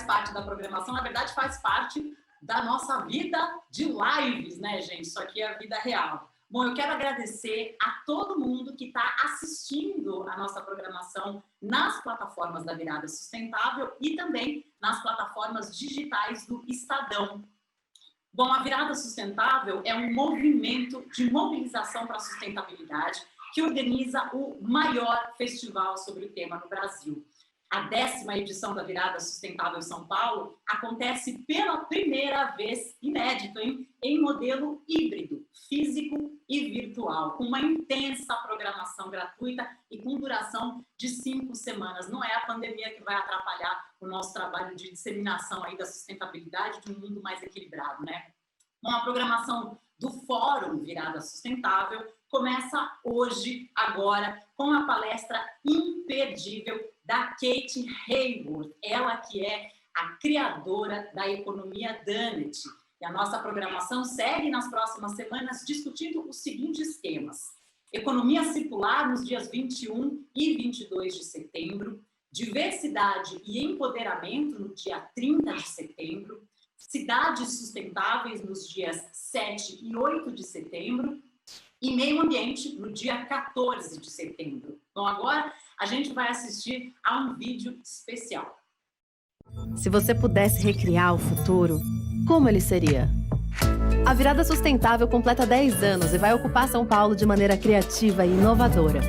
parte da programação, na verdade faz parte da nossa vida de lives, né, gente? Isso aqui é a vida real. Bom, eu quero agradecer a todo mundo que está assistindo a nossa programação nas plataformas da Virada Sustentável e também nas plataformas digitais do Estadão. Bom, a Virada Sustentável é um movimento de mobilização para a sustentabilidade que organiza o maior festival sobre o tema no Brasil. A 10ª edição da Virada Sustentável São Paulo acontece pela primeira vez, inédito, em modelo híbrido, físico e virtual, com uma intensa programação gratuita e com duração de 5 semanas. Não é a pandemia que vai atrapalhar o nosso trabalho de disseminação aí da sustentabilidade de um mundo mais equilibrado, né? Bom, a programação do Fórum Virada Sustentável começa hoje, agora, com a palestra imperdível da Kate Raworth, ela que é a criadora da Economia Donut. E a nossa programação segue nas próximas semanas discutindo os seguintes temas: economia circular nos dias 21 e 22 de setembro, diversidade e empoderamento no dia 30 de setembro, cidades sustentáveis nos dias 7 e 8 de setembro e meio ambiente no dia 14 de setembro. Então agora a gente vai assistir a um vídeo especial. Se você pudesse recriar o futuro, como ele seria? A Virada Sustentável completa 10 anos e vai ocupar São Paulo de maneira criativa e inovadora.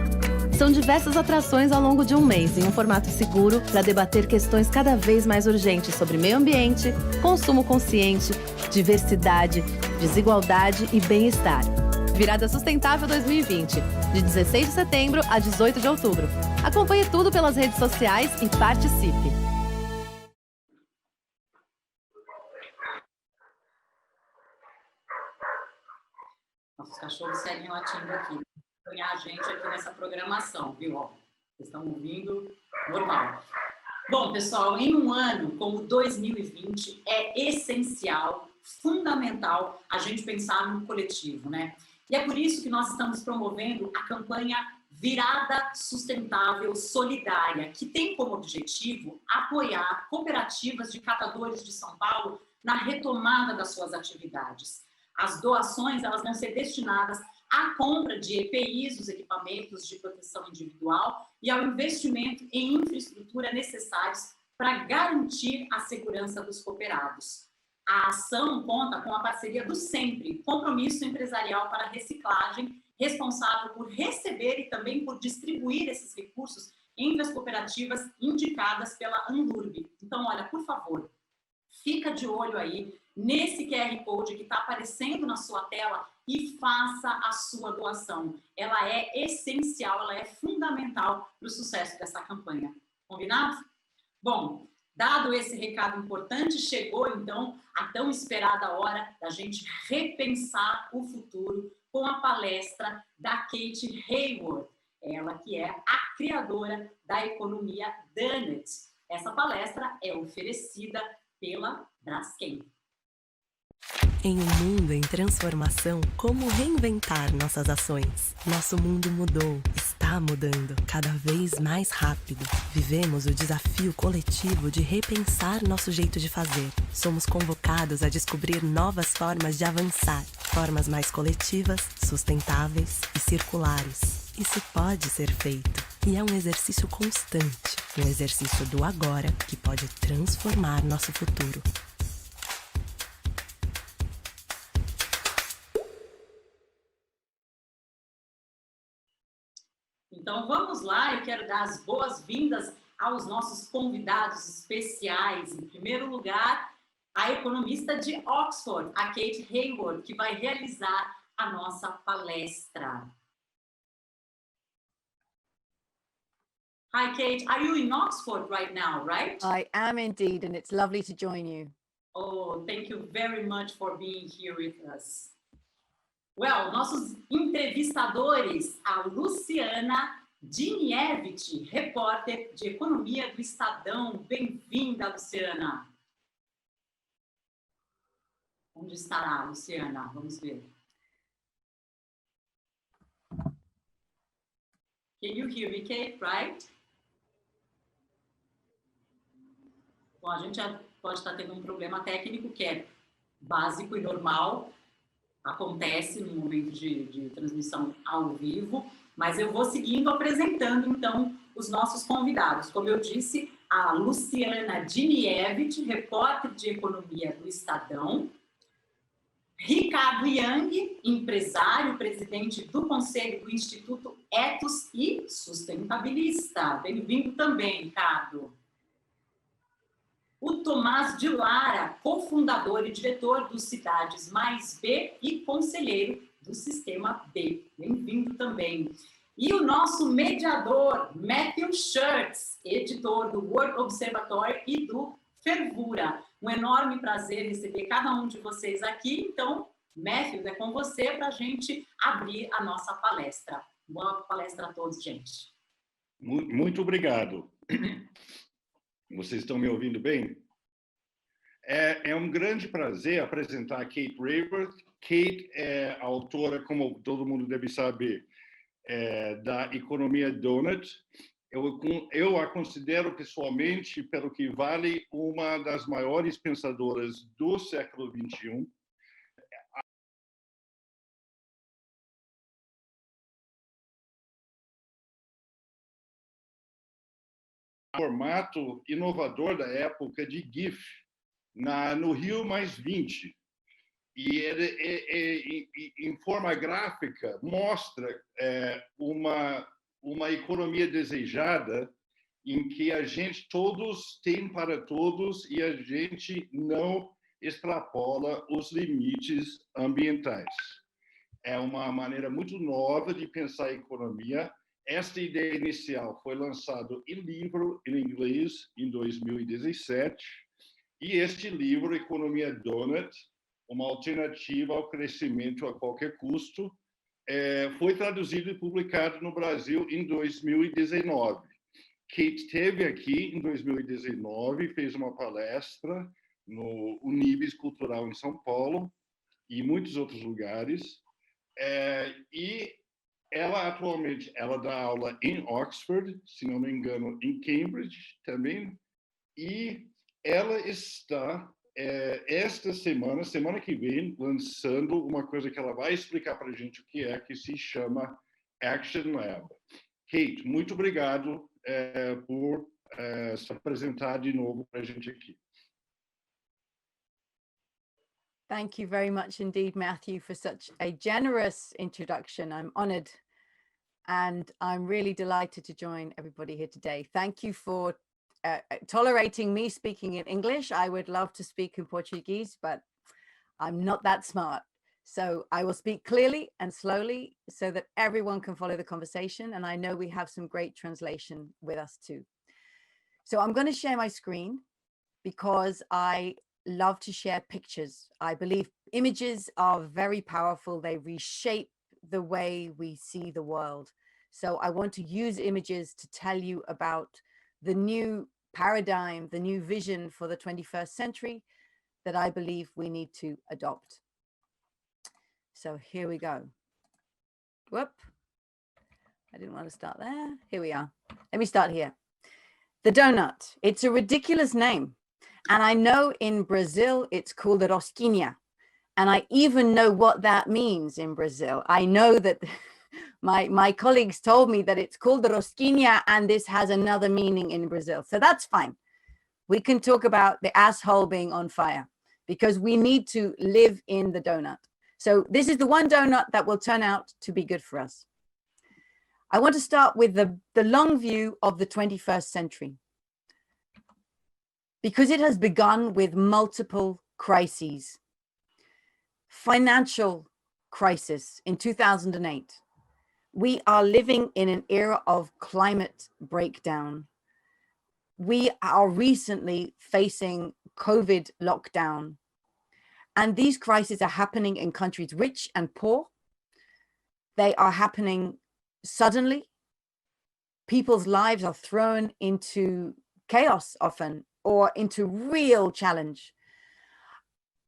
São diversas atrações ao longo de um mês, em um formato seguro, para debater questões cada vez mais urgentes sobre meio ambiente, consumo consciente, diversidade, desigualdade e bem-estar. Virada Sustentável 2020, de 16 de setembro a 18 de outubro. Acompanhe tudo pelas redes sociais e participe! Nossos cachorros seguem latindo aqui. Acompanhar a gente aqui nessa programação, viu? Ó, vocês estão ouvindo? Normal. Bom, pessoal, em um ano como 2020, é essencial, fundamental, a gente pensar no coletivo, né? E é por isso que nós estamos promovendo a campanha Virada Sustentável Solidária, que tem como objetivo apoiar cooperativas de catadores de São Paulo na retomada das suas atividades. As doações, elas vão ser destinadas à compra de EPIs, os equipamentos de proteção individual, e ao investimento em infraestrutura necessários para garantir a segurança dos cooperados. A ação conta com a parceria do SEMPRE, Compromisso Empresarial para Reciclagem, responsável por receber e também por distribuir esses recursos entre as cooperativas indicadas pela Anlurb. Então, olha, por favor, fica de olho aí nesse QR Code que está aparecendo na sua tela e faça a sua doação. Ela é essencial, ela é fundamental para o sucesso dessa campanha. Combinado? Bom, dado esse recado importante, chegou então a tão esperada hora da gente repensar o futuro com a palestra da Kate Raworth, ela que é a criadora da Economia Donut. Essa palestra é oferecida pela Braskem. Em um mundo em transformação, como reinventar nossas ações? Nosso mundo mudou, está mudando, cada vez mais rápido. Vivemos o desafio coletivo de repensar nosso jeito de fazer. Somos convocados a descobrir novas formas de avançar, formas mais coletivas, sustentáveis e circulares. Isso pode ser feito, e é um exercício constante, um exercício do agora que pode transformar nosso futuro. Então vamos lá, eu quero dar as boas-vindas aos nossos convidados especiais. Em primeiro lugar, a economista de Oxford, a Kate Raworth, que vai realizar a nossa palestra. Hi Kate, are you in Oxford right now, right? I am indeed, and it's lovely to join you. Oh, thank you very much for being here with us. Well, nossos entrevistadores, a Luciana Dinievich, repórter de Economia do Estadão. Bem-vinda, Luciana. Onde estará, Luciana? Vamos ver. Can you hear me, Kate, right? Bom, a gente pode estar tendo um problema técnico que é básico e normal, acontece no momento de transmissão ao vivo, mas eu vou seguindo apresentando, então, os nossos convidados. Como eu disse, a Luciana Dinievich, repórter de economia do Estadão, Ricardo Yang, empresário, presidente do Conselho do Instituto Ethos e Sustentabilista. Bem-vindo também, Ricardo. O Tomás de Lara, cofundador e diretor do Cidades Mais B e conselheiro do Sistema B. Bem-vindo também. E o nosso mediador, Matthew Shirts, editor do World Observatory e do Fervura. Um enorme prazer receber cada um de vocês aqui. Então, Matthew, é com você para a gente abrir a nossa palestra. Boa palestra a todos, gente. Muito obrigado. Vocês estão me ouvindo bem? É um grande prazer apresentar a Kate Raworth. Kate é autora, como todo mundo deve saber, da Economia Donut. Eu a considero pessoalmente, pelo que vale, uma das maiores pensadoras do século XXI. Formato inovador da época de GIF, no Rio +20. E ele, em forma gráfica, mostra uma economia desejada em que a gente todos tem para todos e a gente não extrapola os limites ambientais. É uma maneira muito nova de pensar a economia. Esta ideia inicial foi lançada em livro em inglês em 2017 e este livro, Economia Donut, uma alternativa ao crescimento a qualquer custo, foi traduzido e publicado no Brasil em 2019. Kate esteve aqui em 2019, fez uma palestra no Unibis Cultural em São Paulo e muitos outros lugares. E ela atualmente dá aula em Oxford, se não me engano, em Cambridge também. E ela está esta semana que vem, lançando uma coisa que ela vai explicar para a gente o que se chama Action Lab. Kate, muito obrigado por se apresentar de novo para a gente aqui. Thank you very much indeed, Matthew, for such a generous introduction. I'm honored and I'm really delighted to join everybody here today. Thank you for tolerating me speaking in English. I would love to speak in Portuguese, but I'm not that smart. So I will speak clearly and slowly so that everyone can follow the conversation. And I know we have some great translation with us too. So I'm going to share my screen because I love to share pictures. I believe images are very powerful. They reshape the way we see the world. So I want to use images to tell you about the new paradigm, the new vision for the 21st century that I believe we need to adopt. So here we go. Whoop. I didn't want to start there. Here we are. Let me start here. The donut. It's a ridiculous name. And I know in Brazil, it's called a rosquinha. And I even know what that means in Brazil. I know that my colleagues told me that it's called the rosquinha and this has another meaning in Brazil. So that's fine. We can talk about the asshole being on fire because we need to live in the donut. So this is the one donut that will turn out to be good for us. I want to start with the long view of the 21st century because it has begun with multiple crises. Financial crisis in 2008. We are living in an era of climate breakdown. We are recently facing COVID lockdown. And these crises are happening in countries rich and poor. They are happening suddenly. People's lives are thrown into chaos often or into real challenge.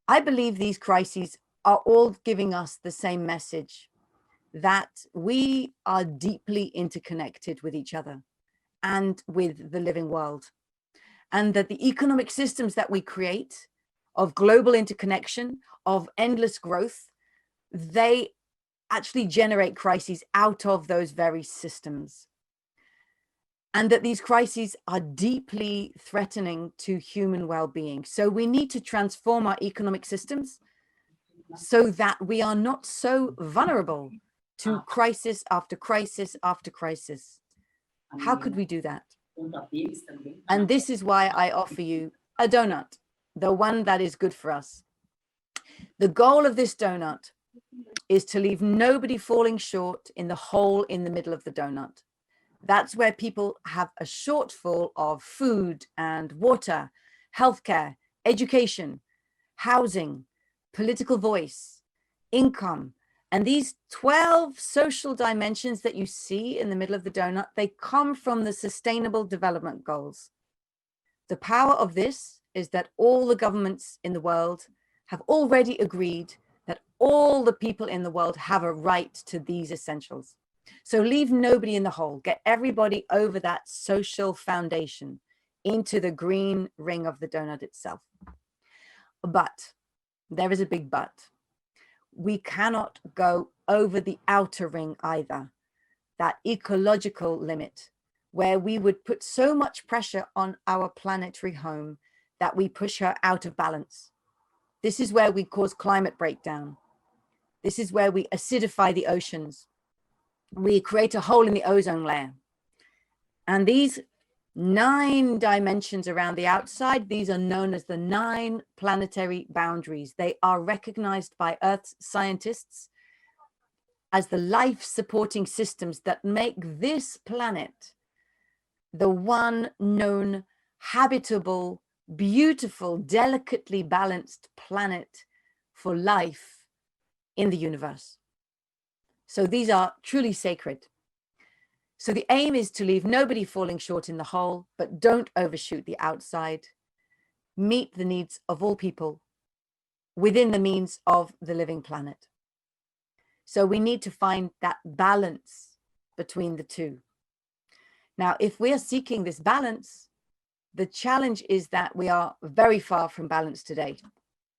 I believe these crises are all giving us the same message, that we are deeply interconnected with each other and with the living world. and that the economic systems that we create of global interconnection, of endless growth, they actually generate crises out of those very systems. And that these crises are deeply threatening to human well-being. So we need to transform our economic systems so that we are not so vulnerable to crisis after crisis after crisis. How could we do that? And this is why I offer you a donut, the one that is good for us. The goal of this donut is to leave nobody falling short in the hole in the middle of the donut. That's where people have a shortfall of food and water, healthcare, education, housing, political voice, income. And these 12 social dimensions that you see in the middle of the donut, they come from the Sustainable Development Goals. The power of this is that all the governments in the world have already agreed that all the people in the world have a right to these essentials. So leave nobody in the hole, get everybody over that social foundation into the green ring of the donut itself. But there is a big but. We cannot go over the outer ring either, that ecological limit, where we would put so much pressure on our planetary home that we push her out of balance. This is where we cause climate breakdown. This is where we acidify the oceans. We create a hole in the ozone layer. And these 9 dimensions around the outside, these are known as the 9 planetary boundaries. They are recognized by Earth's scientists as the life-supporting systems that make this planet the one known habitable, beautiful, delicately balanced planet for life in the universe. So these are truly sacred. So the aim is to leave nobody falling short in the hole, but don't overshoot the outside. Meet the needs of all people within the means of the living planet. So we need to find that balance between the two. Now, if we are seeking this balance, the challenge is that we are very far from balance today.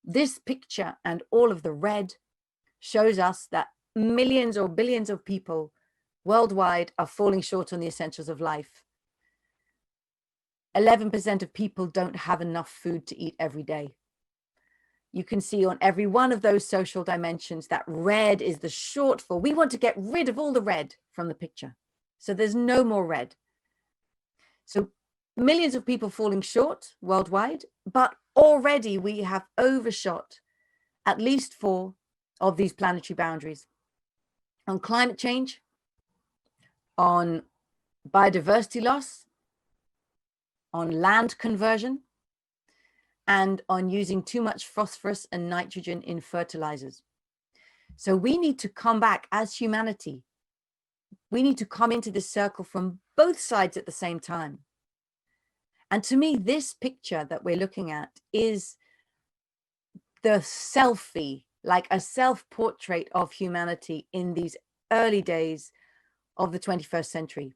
This picture and all of the red shows us that millions or billions of people worldwide are falling short on the essentials of life. 11% of people don't have enough food to eat every day. You can see on every one of those social dimensions that red is the shortfall. We want to get rid of all the red from the picture. So there's no more red. So millions of people falling short worldwide, but already we have overshot at least 4 of these planetary boundaries. On climate change, on biodiversity loss, on land conversion, and on using too much phosphorus and nitrogen in fertilizers. So we need to come back as humanity. We need to come into this circle from both sides at the same time. And to me, this picture that we're looking at is the selfie, like a self-portrait of humanity in these early days of the 21st century.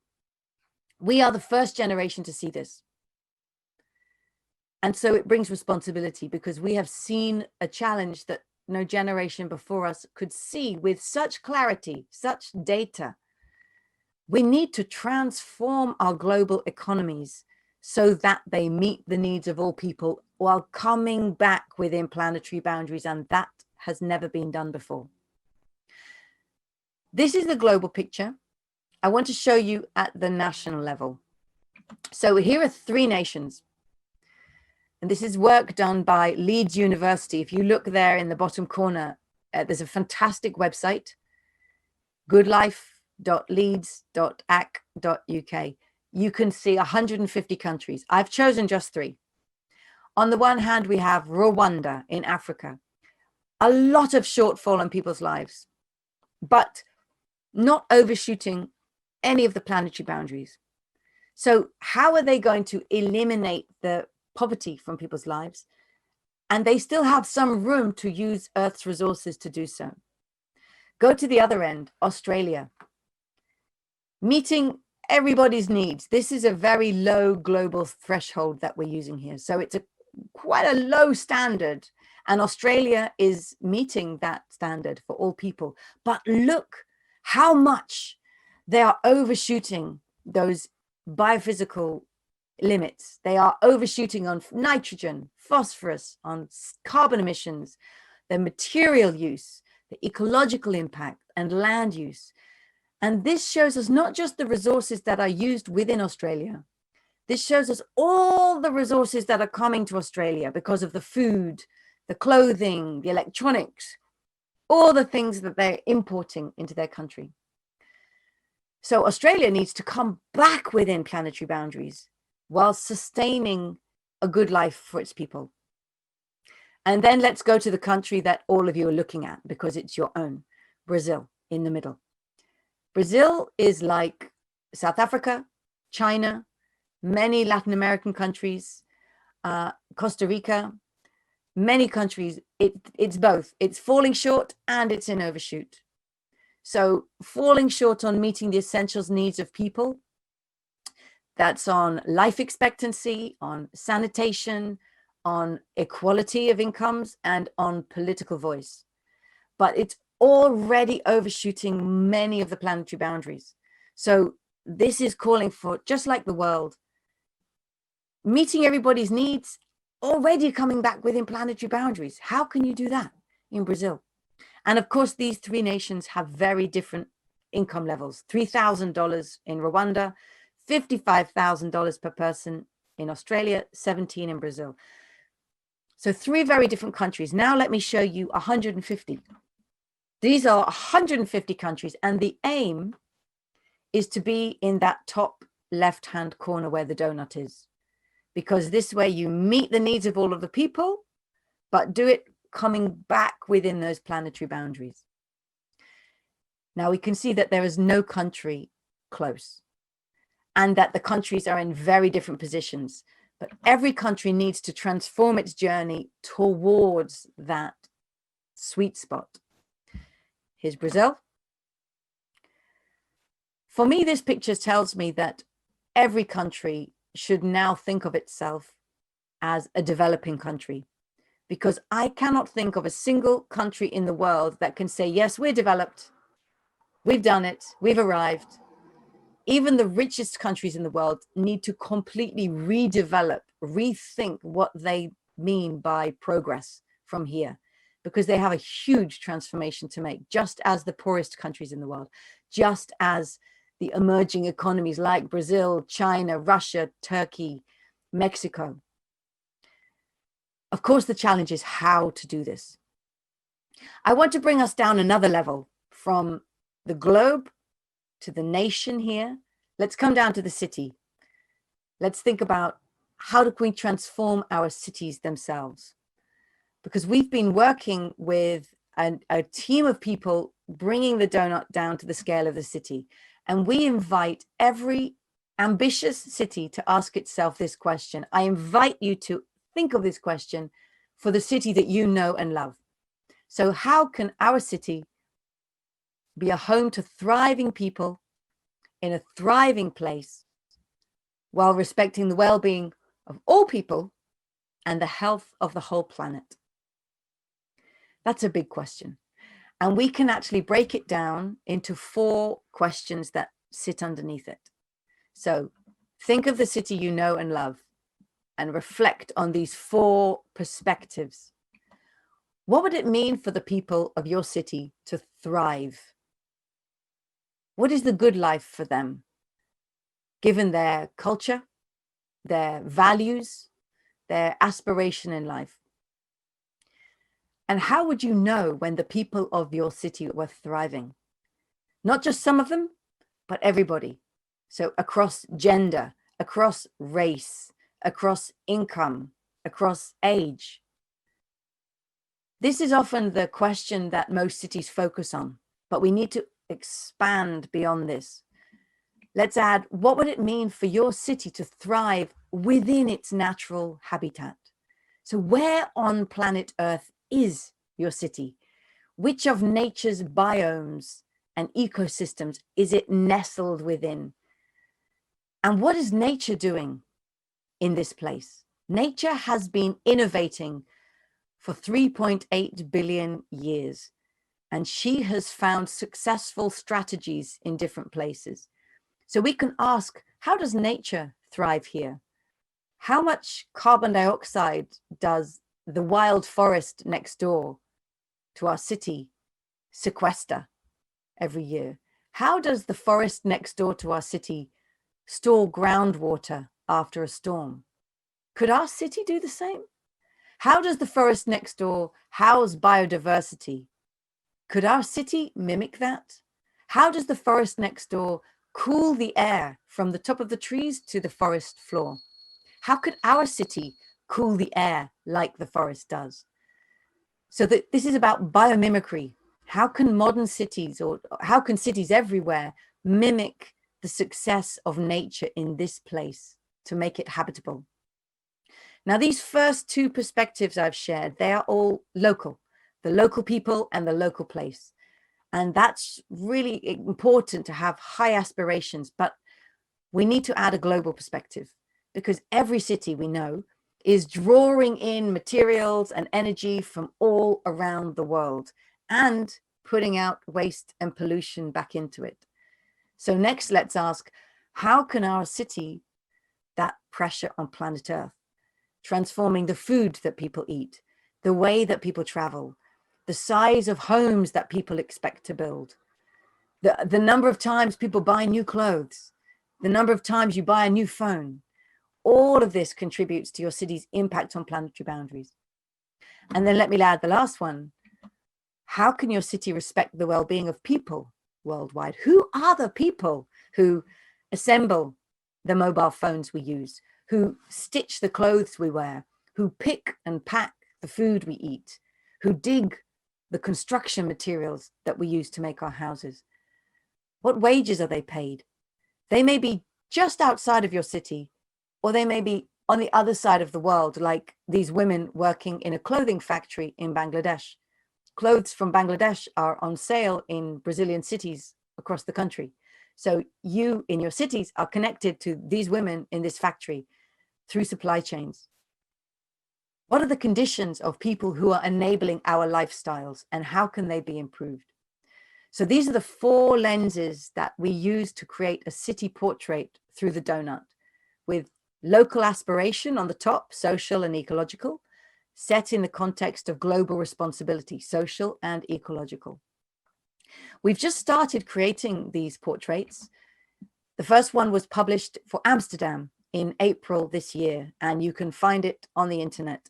We are the first generation to see this. And so it brings responsibility because we have seen a challenge that no generation before us could see with such clarity, such data. We need to transform our global economies so that they meet the needs of all people while coming back within planetary boundaries, and that has never been done before. This is the global picture. I want to show you at the national level. So here are 3 nations. And this is work done by Leeds University. If you look there in the bottom corner, there's a fantastic website, goodlife.leeds.ac.uk. You can see 150 countries. I've chosen just 3. On the one hand, we have Rwanda in Africa. A lot of shortfall in people's lives, but not overshooting any of the planetary boundaries. So how are they going to eliminate the poverty from people's lives? And they still have some room to use Earth's resources to do so. Go to the other end, Australia. Meeting everybody's needs. This is a very low global threshold that we're using here. So it's quite a low standard. And Australia is meeting that standard for all people. But look how much they are overshooting those biophysical limits. They are overshooting on nitrogen, phosphorus, on carbon emissions, the material use, the ecological impact, and land use. And this shows us not just the resources that are used within Australia. This shows us all the resources that are coming to Australia because of the food, the clothing, the electronics, all the things that they're importing into their country. So Australia needs to come back within planetary boundaries while sustaining a good life for its people. And then let's go to the country that all of you are looking at because it's your own, Brazil, in the middle. Brazil is like South Africa, China, many Latin American countries, Costa Rica, many countries. It's both. It's falling short and it's in overshoot. So falling short on meeting the essentials needs of people, that's on life expectancy, on sanitation, on equality of incomes, and on political voice. But it's already overshooting many of the planetary boundaries. So this is calling for, just like the world, meeting everybody's needs, already coming back within planetary boundaries. How can you do that in Brazil? And of course, these three nations have very different income levels. $3,000 in Rwanda, $55,000 per person in Australia, 17 in Brazil. So three very different countries. Now let me show you 150. These are 150 countries, and the aim is to be in that top left-hand corner where the donut is, because this way you meet the needs of all of the people, but do it coming back within those planetary boundaries. Now we can see that there is no country close, and that the countries are in very different positions, but every country needs to transform its journey towards that sweet spot. Here's Brazil. For me, this picture tells me that every country should now think of itself as a developing country, because I cannot think of a single country in the world that can say, yes, we're developed, we've done it, we've arrived. Even the richest countries in the world need to completely redevelop, rethink what they mean by progress from here, because they have a huge transformation to make, just as the poorest countries in the world, just as the emerging economies like Brazil, China, Russia, Turkey, Mexico. Of course, the challenge is how to do this. I want to bring us down another level from the globe to the nation here. Let's come down to the city. Let's think about how can we transform our cities themselves? Because we've been working with a team of people bringing the donut down to the scale of the city. And we invite every ambitious city to ask itself this question. I invite you to think of this question for the city that you know and love. So how can our city be a home to thriving people in a thriving place while respecting the well-being of all people and the health of the whole planet? That's a big question. And we can actually break it down into 4 questions that sit underneath it. So think of the city you know and love and reflect on these 4 perspectives. What would it mean for the people of your city to thrive? What is the good life for them, given their culture, their values, their aspiration in life? And how would you know when the people of your city were thriving? Not just some of them, but everybody. So across gender, across race, across income, across age. This is often the question that most cities focus on, but we need to expand beyond this. Let's add, what would it mean for your city to thrive within its natural habitat? So where on planet Earth is your city? Which of nature's biomes and ecosystems is it nestled within? And what is nature doing in this place? Nature has been innovating for 3.8 billion years, and she has found successful strategies in different places. So we can ask, how does nature thrive here? How much carbon dioxide does the wild forest next door to our city sequester every year? How does the forest next door to our city store groundwater after a storm? Could our city do the same? How does the forest next door house biodiversity? Could our city mimic that? How does the forest next door cool the air from the top of the trees to the forest floor? How could our city cool the air like the forest does? So that this is about biomimicry. How can modern cities, or how can cities everywhere mimic the success of nature in this place to make it habitable? Now, these first two perspectives I've shared, they are all local, the local people and the local place. And that's really important to have high aspirations, but we need to add a global perspective, because every city we know is drawing in materials and energy from all around the world and putting out waste and pollution back into it. So next, let's ask, how can our city, that pressure on planet Earth, transforming the food that people eat, the way that people travel, the size of homes that people expect to build, the number of times people buy new clothes, the number of times you buy a new phone, all of this contributes to your city's impact on planetary boundaries. And then let me add the last one. How can your city respect the well-being of people worldwide? Who are the people who assemble the mobile phones we use, who stitch the clothes we wear, who pick and pack the food we eat, who dig the construction materials that we use to make our houses? What wages are they paid? They may be just outside of your city, or they may be on the other side of the world, like these women working in a clothing factory in Bangladesh. Clothes from Bangladesh are on sale in Brazilian cities across the country. So you in your cities are connected to these women in this factory through supply chains. What are the conditions of people who are enabling our lifestyles, and how can they be improved? So these are the four lenses that we use to create a city portrait through the donut, with local aspiration on the top, social and ecological, set in the context of global responsibility, social and ecological. We've just started creating these portraits. The first one was published for Amsterdam in April this year, and you can find it on the internet.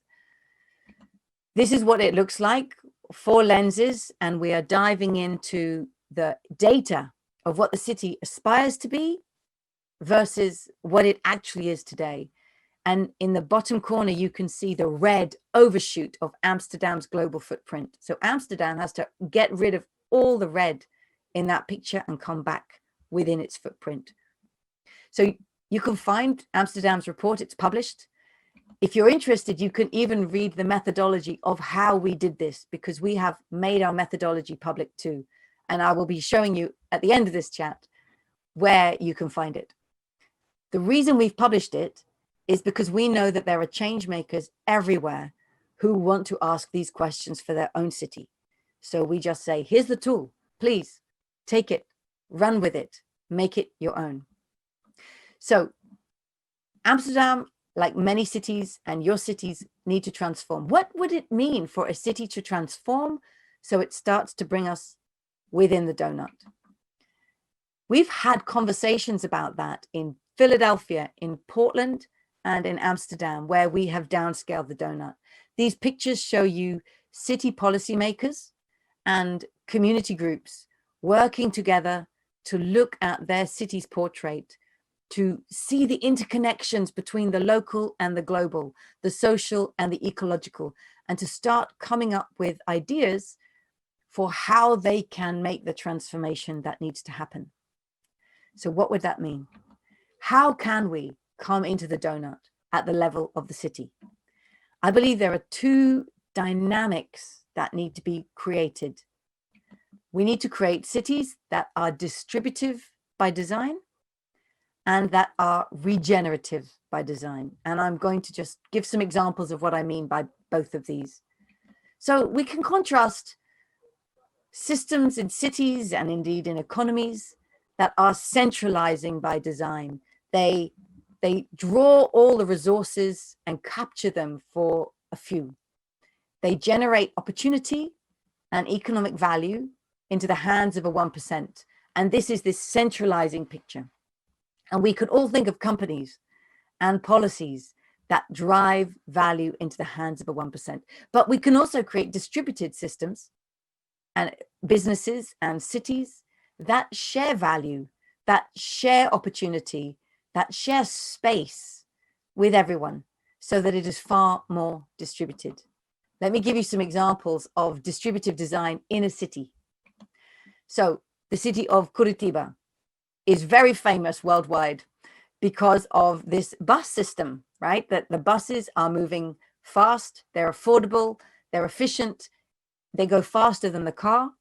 This is what it looks like, 4 lenses, and we are diving into the data of what the city aspires to be versus what it actually is today. And in the bottom corner, you can see the red overshoot of Amsterdam's global footprint. So Amsterdam has to get rid of all the red in that picture and come back within its footprint. So you can find Amsterdam's report, it's published. If you're interested, you can even read the methodology of how we did this, because we have made our methodology public too. And I will be showing you at the end of this chat where you can find it. The reason we've published it is because we know that there are change makers everywhere who want to ask these questions for their own city. So we just say, here's the tool, please take it, run with it, make it your own. So Amsterdam, like many cities, and your cities need to transform. What would it mean for a city to transform so it starts to bring us within the donut? We've had conversations about that in Philadelphia, in Portland, and in Amsterdam, where we have downscaled the donut. These pictures show you city policymakers and community groups working together to look at their city's portrait, to see the interconnections between the local and the global, the social and the ecological, and to start coming up with ideas for how they can make the transformation that needs to happen. So what would that mean? How can we come into the donut at the level of the city? I believe there are 2 dynamics that need to be created. We need to create cities that are distributive by design, and that are regenerative by design. And I'm going to just give some examples of what I mean by both of these. So we can contrast systems in cities and indeed in economies that are centralizing by design. They draw all the resources and capture them for a few. They generate opportunity and economic value into the hands of a 1%. And this is this centralizing picture. And we could all think of companies and policies that drive value into the hands of a 1%. But we can also create distributed systems and businesses and cities that share value, that share opportunity, that share space with everyone so that it is far more distributed. Let me give you some examples of distributive design in a city. So the city of Curitiba is very famous worldwide because of this bus system, right? That the buses are moving fast, they're affordable, they're efficient, they go faster than the car.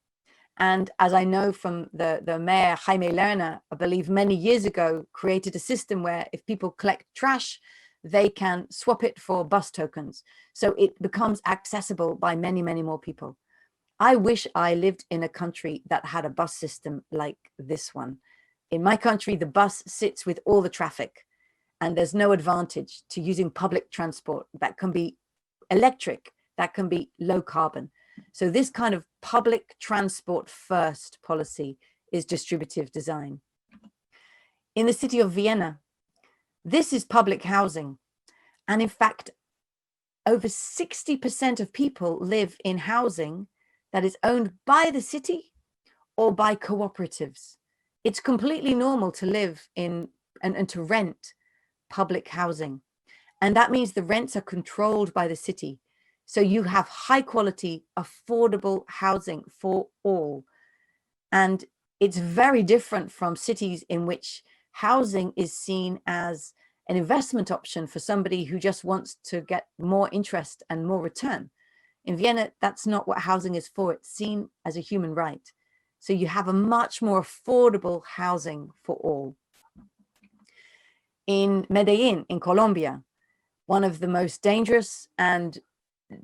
And as I know from the mayor, Jaime Lerner, I believe many years ago, created a system where if people collect trash, they can swap it for bus tokens. So it becomes accessible by many, many more people. I wish I lived in a country that had a bus system like this one. In my country, the bus sits with all the traffic, and there's no advantage to using public transport that can be electric, that can be low carbon. So this kind of public transport first policy is distributive design. In the city of Vienna, this is public housing. And in fact, over 60% of people live in housing that is owned by the city or by cooperatives. It's completely normal to live in and to rent public housing. And that means the rents are controlled by the city. So you have high quality, affordable housing for all. And it's very different from cities in which housing is seen as an investment option for somebody who just wants to get more interest and more return. In Vienna, that's not what housing is for. It's seen as a human right. So you have a much more affordable housing for all. In Medellin, in Colombia, one of the most dangerous and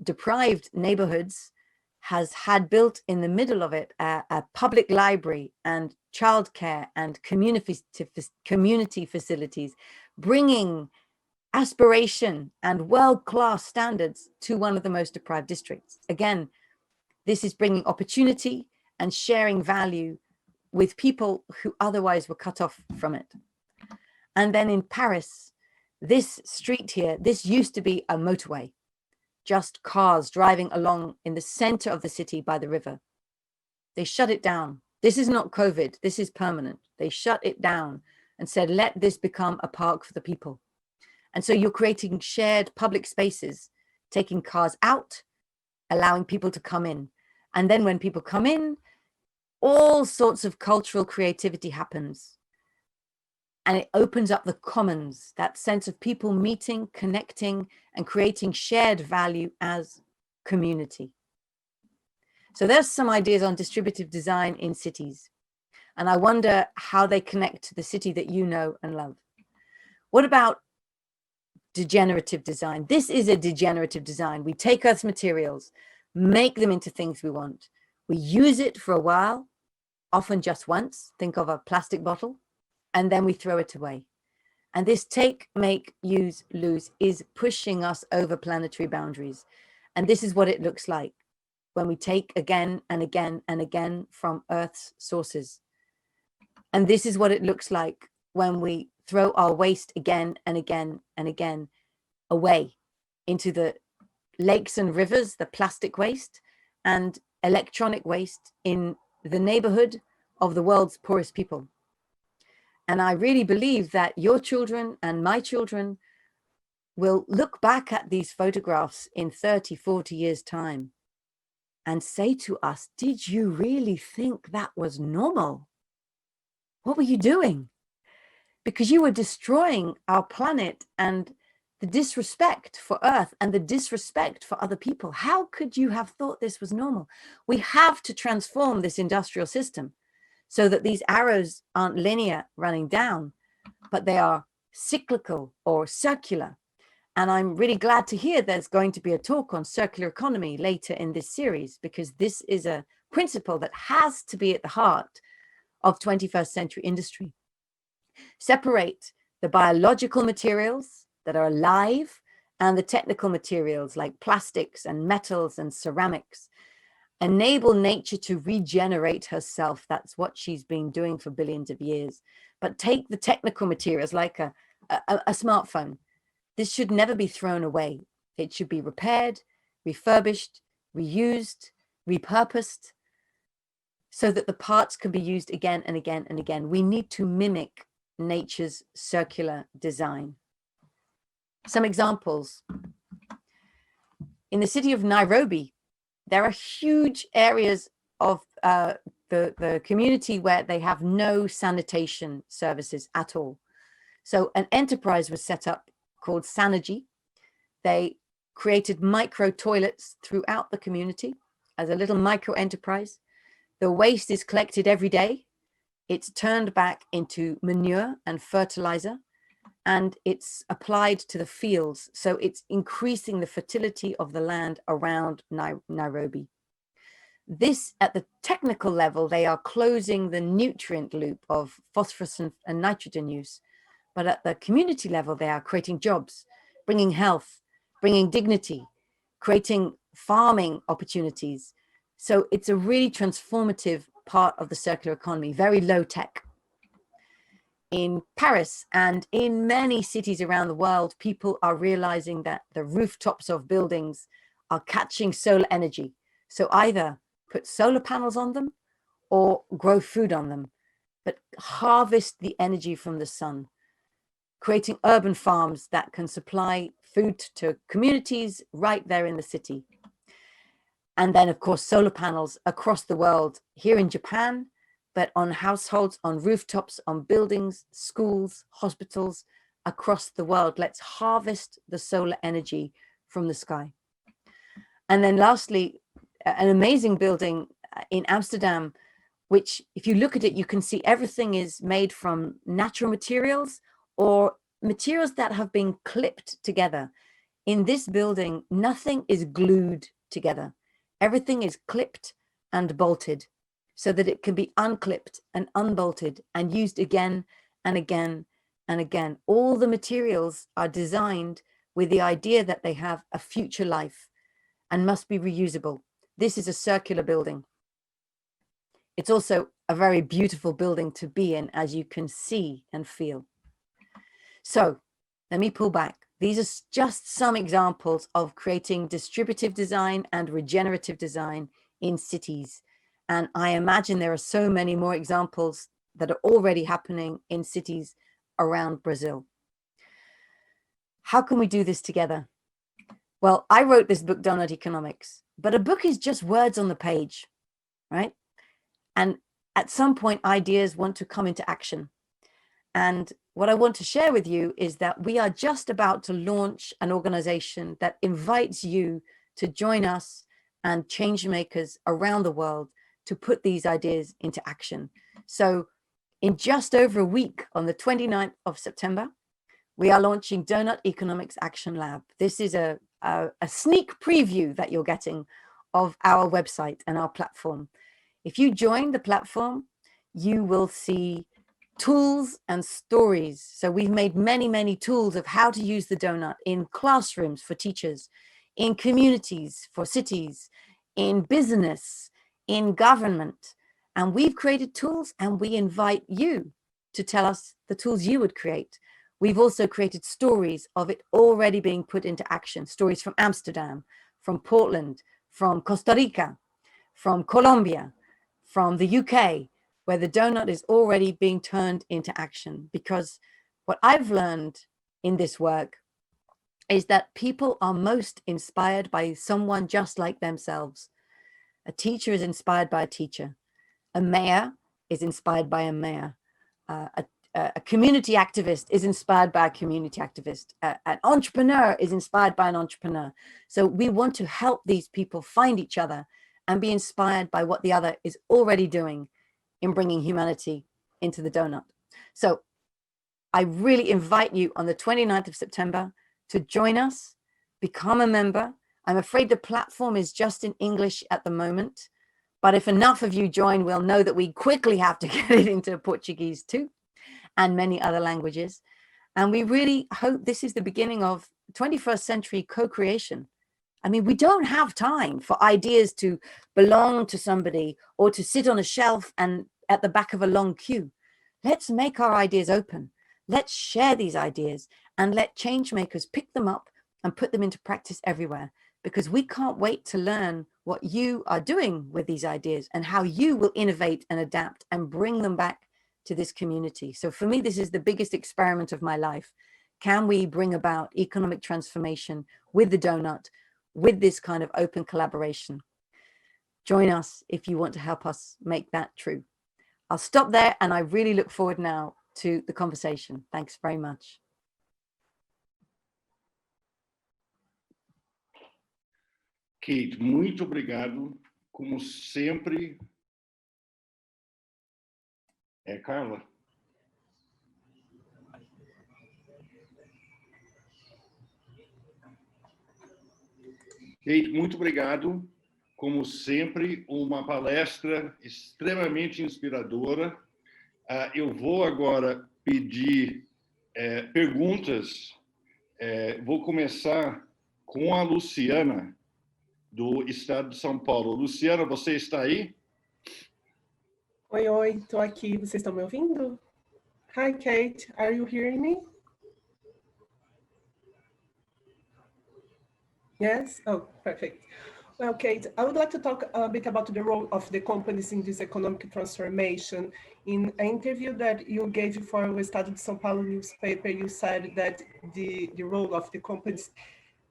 deprived neighborhoods has had built in the middle of it a public library and childcare and community facilities, bringing aspiration and world-class standards to one of the most deprived districts. Again, this is bringing opportunity and sharing value with people who otherwise were cut off from it. And then in Paris, this street here, this used to be a motorway, just cars driving along in the center of the city by the river. They shut it down. This is not COVID, this is permanent. They shut it down and said, let this become a park for the people. And so you're creating shared public spaces, taking cars out, allowing people to come in. And then when people come in, all sorts of cultural creativity happens. And it opens up the commons, that sense of people meeting, connecting, and creating shared value as community. So there's some ideas on distributive design in cities. And I wonder how they connect to the city that you know and love. What about degenerative design? This is a degenerative design. We take Earth's materials, make them into things we want. We use it for a while, often just once. Think of a plastic bottle, and then we throw it away. And this take, make, use, lose is pushing us over planetary boundaries. And this is what it looks like when we take again and again and again from Earth's sources. And this is what it looks like when we throw our waste again and again and again away into the lakes and rivers, the plastic waste and electronic waste in the neighborhood of the world's poorest people. And I really believe that your children and my children will look back at these photographs in 30, 40 years' time and say to us, did you really think that was normal? What were you doing? Because you were destroying our planet and the disrespect for Earth and the disrespect for other people. How could you have thought this was normal? We have to transform this industrial system so that these arrows aren't linear running down, but they are cyclical or circular. And I'm really glad to hear there's going to be a talk on circular economy later in this series, because this is a principle that has to be at the heart of 21st century industry. Separate the biological materials that are alive and the technical materials like plastics and metals and ceramics. Enable nature to regenerate herself. That's what she's been doing for billions of years. But take the technical materials like a smartphone. This should never be thrown away. It should be repaired, refurbished, reused, repurposed, so that the parts can be used again and again and again. We need to mimic nature's circular design. Some examples. In the city of Nairobi, there are huge areas of the community where they have no sanitation services at all. So an enterprise was set up called Sanergy. They created micro toilets throughout the community as a little micro enterprise. The waste is collected every day. It's turned back into manure and fertilizer, and it's applied to the fields. So it's increasing the fertility of the land around Nairobi. This, at the technical level, they are closing the nutrient loop of phosphorus and nitrogen use. But at the community level, they are creating jobs, bringing health, bringing dignity, creating farming opportunities. So it's a really transformative part of the circular economy, very low tech. In Paris and in many cities around the world, people are realizing that the rooftops of buildings are catching solar energy. So either put solar panels on them or grow food on them, but harvest the energy from the sun, creating urban farms that can supply food to communities right there in the city. And then, of course, solar panels across the world, here in Japan, but on households, on rooftops, on buildings, schools, hospitals, across the world. Let's harvest the solar energy from the sky. And then lastly, an amazing building in Amsterdam, which if you look at it, you can see everything is made from natural materials or materials that have been clipped together. In this building, nothing is glued together. Everything is clipped and bolted so that it can be unclipped and unbolted and used again and again and again. All the materials are designed with the idea that they have a future life and must be reusable. This is a circular building. It's also a very beautiful building to be in, as you can see and feel. So let me pull back. These are just some examples of creating distributive design and regenerative design in cities. And I imagine there are so many more examples that are already happening in cities around Brazil. How can we do this together? Well, I wrote this book, Doughnut Economics, but a book is just words on the page, right? And at some point, ideas want to come into action. And what I want to share with you is that we are just about to launch an organization that invites you to join us and change makers around the world to put these ideas into action. So in just over a week, on the 29th of September, we are launching Doughnut Economics Action Lab. This is a sneak preview that you're getting of our website and our platform. If you join the platform, you will see tools and stories. So we've made many, many tools of how to use the Doughnut in classrooms for teachers, in communities for cities, in business, in government. And we've created tools and we invite you to tell us the tools you would create. We've also created stories of it already being put into action. Stories from Amsterdam, from Portland, from Costa Rica, from Colombia, from the UK, where the Doughnut is already being turned into action. Because what I've learned in this work is that people are most inspired by someone just like themselves. A teacher is inspired by a teacher. A mayor is inspired by a mayor. A community activist is inspired by a community activist. An entrepreneur is inspired by an entrepreneur. So we want to help these people find each other and be inspired by what the other is already doing in bringing humanity into the Doughnut. So I really invite you on the 29th of September to join us, become a member. I'm afraid the platform is just in English at the moment, but if enough of you join, we'll know that we quickly have to get it into Portuguese too, and many other languages. And we really hope this is the beginning of 21st century co-creation. I mean, we don't have time for ideas to belong to somebody or to sit on a shelf and at the back of a long queue. Let's make our ideas open. Let's share these ideas and let change makers pick them up and put them into practice everywhere, because we can't wait to learn what you are doing with these ideas and how you will innovate and adapt and bring them back to this community. So for me, this is the biggest experiment of my life. Can we bring about economic transformation with the donut, with this kind of open collaboration? Join us if you want to help us make that true. I'll stop there, and I really look forward now to the conversation. Thanks very much. Kate, muito obrigado. Como sempre. Carla? Kate, muito obrigado. Como sempre, uma palestra extremamente inspiradora. Eu vou agora pedir perguntas. Vou começar com a Luciana, do estado de São Paulo. Luciana, você está aí? Oi, estou aqui. Vocês estão me ouvindo? Hi, Kate. Are you hearing me? Yes? Oh, perfect. Well, Kate, I would like to talk a bit about the role of the companies in this economic transformation. In an interview that you gave for the Estado de São Paulo newspaper, you said that the role of the companies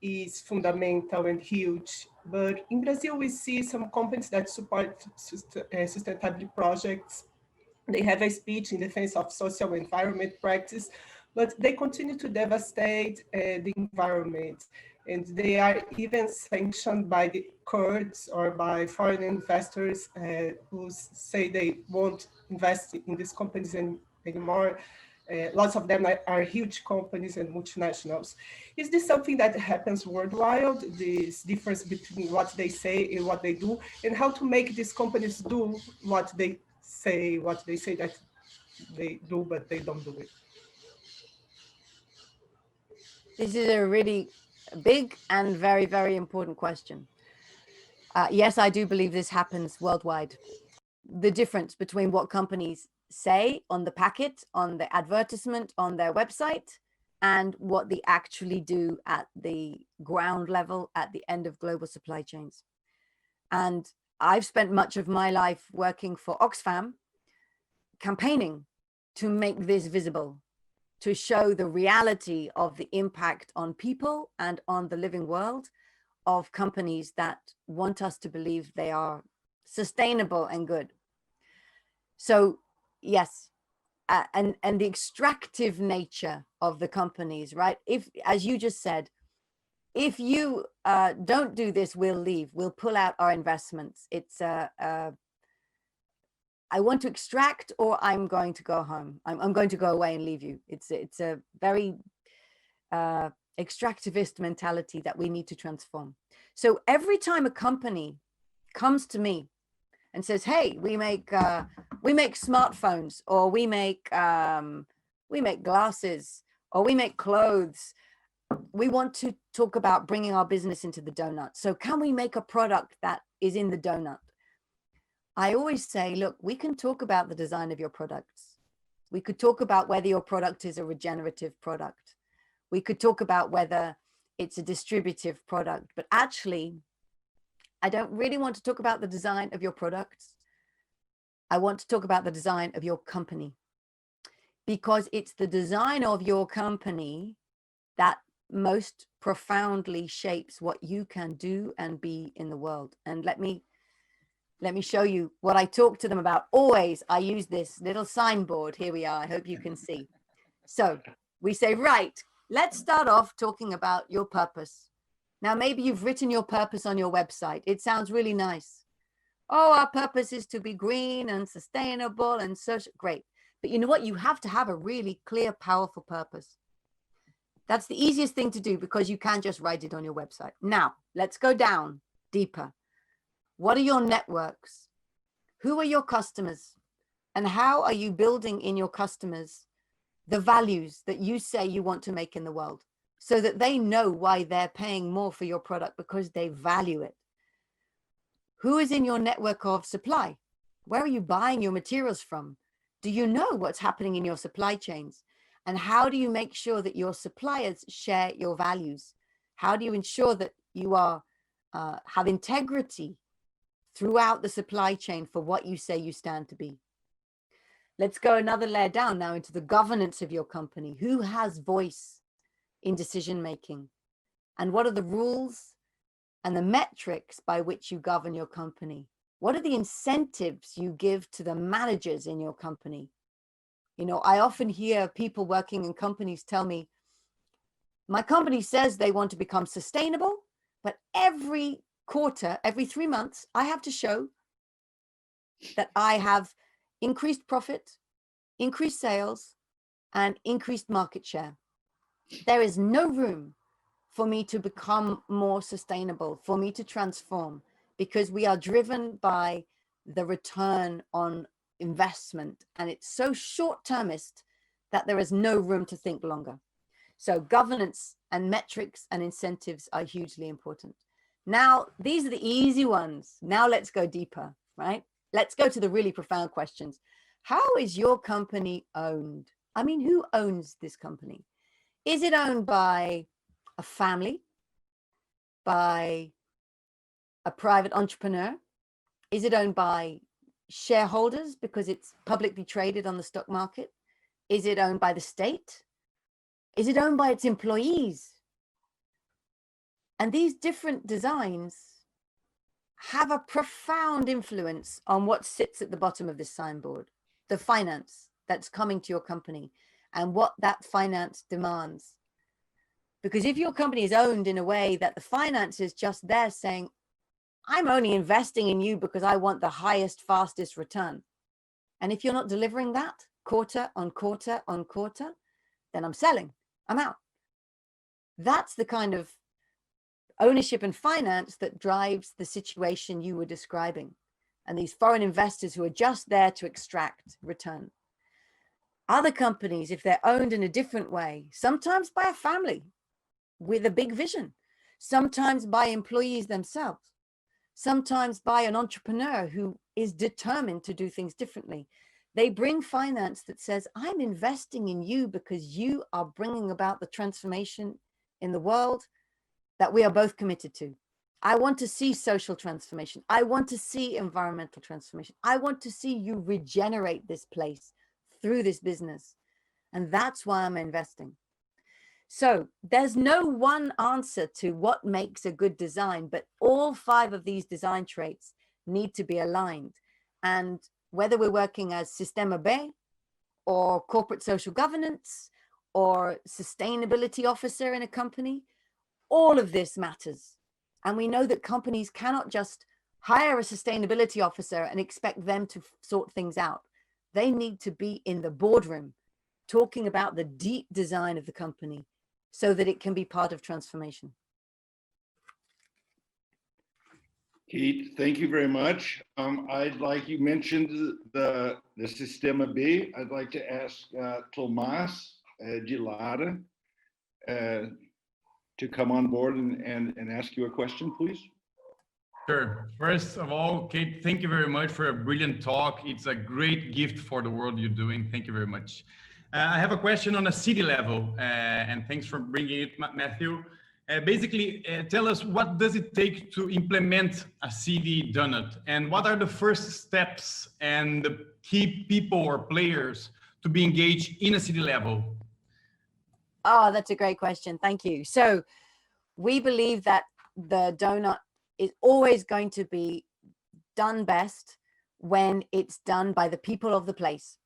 is fundamental and huge. But in Brazil, we see some companies that support sustainability projects. They have a speech in defense of social environment practice, but they continue to devastate the environment. And they are even sanctioned by the courts or by foreign investors who say they won't invest in these companies anymore. Lots of them are huge companies and multinationals. Is this something that happens worldwide, this difference between what they say and what they do, and how to make these companies do what they say that they do, but they don't do it? This is a really big and very, very important question. Yes, I do believe this happens worldwide. The difference between what companies say on the packet, on the advertisement, on their website, and what they actually do at the ground level at the end of global supply chains. And I've spent much of my life working for Oxfam, campaigning to make this visible, to show the reality of the impact on people and on the living world of companies that want us to believe they are sustainable and good. So yes, and the extractive nature of the companies, right? If, as you just said, if you don't do this, we'll leave, we'll pull out our investments. It's I want to extract, or I'm going to go home. I'm going to go away and leave you. It's a very extractivist mentality that we need to transform. So every time a company comes to me and says, "Hey, we make smartphones, or we make glasses, or we make clothes. We want to talk about bringing our business into the donut. So can we make a product that is in the donut?" I always say, look, we can talk about the design of your products. We could talk about whether your product is a regenerative product. We could talk about whether it's a distributive product, but actually, I don't really want to talk about the design of your products. I want to talk about the design of your company, because it's the design of your company that most profoundly shapes what you can do and be in the world. And let me show you what I talk to them about. Always, I use this little signboard. Here we are. I hope you can see. So we say, right, let's start off talking about your purpose. Now, maybe you've written your purpose on your website. It sounds really nice. Oh, our purpose is to be green and sustainable and social. Great. But you know what? You have to have a really clear, powerful purpose. That's the easiest thing to do because you can just write it on your website. Now, let's go down deeper. What are your networks? Who are your customers? And how are you building in your customers the values that you say you want to make in the world so that they know why they're paying more for your product because they value it? Who is in your network of supply? Where are you buying your materials from? Do you know what's happening in your supply chains? And how do you make sure that your suppliers share your values? How do you ensure that you are have integrity throughout the supply chain for what you say you stand to be? Let's go another layer down now into the governance of your company. Who has voice in decision making? And what are the rules and the metrics by which you govern your company? What are the incentives you give to the managers in your company? You know, I often hear people working in companies tell me, my company says they want to become sustainable, but every quarter, every 3 months, I have to show that I have increased profit, increased sales, and increased market share. There is no room for me to become more sustainable, for me to transform, because we are driven by the return on investment, and it's so short-termist that there is no room to think longer. So governance and metrics and incentives are hugely important. Now, these are the easy ones. Now let's go deeper, right? Let's go to the really profound questions. How is your company owned? I mean, who owns this company? Is it owned by a family? By a private entrepreneur? Is it owned by shareholders because it's publicly traded on the stock market? Is it owned by the state? Is it owned by its employees? And these different designs have a profound influence on what sits at the bottom of this signboard, the finance that's coming to your company and what that finance demands. Because if your company is owned in a way that the finance is just there saying, I'm only investing in you because I want the highest, fastest return. And if you're not delivering that quarter on quarter on quarter, then I'm selling, I'm out. That's the kind of ownership and finance that drives the situation you were describing. And these foreign investors who are just there to extract return. Other companies, if they're owned in a different way, sometimes by a family with a big vision, sometimes by employees themselves, sometimes by an entrepreneur who is determined to do things differently. They bring finance that says, I'm investing in you because you are bringing about the transformation in the world that we are both committed to. I want to see social transformation. I want to see environmental transformation. I want to see you regenerate this place through this business. And that's why I'm investing. So there's no one answer to what makes a good design, but all 5 of these design traits need to be aligned. And whether we're working as Sistema B or corporate social governance or sustainability officer in a company, all of this matters. And we know that companies cannot just hire a sustainability officer and expect them to sort things out. They need to be in the boardroom talking about the deep design of the company so that it can be part of transformation. Kate, thank you very much. I'd like, you mentioned the Sistema B. I'd like to ask Tomás de Lara to come on board and ask you a question, please. Sure. First of all, Kate, thank you very much for a brilliant talk. It's a great gift for the world you're doing. Thank you very much. I have a question on a city level, and thanks for bringing it, Matthew. Basically, tell us, what does it take to implement a city donut, and what are the first steps and the key people or players to be engaged in a city level? Oh, that's a great question. Thank you. So we believe that the donut is always going to be done best when it's done by the people of the place.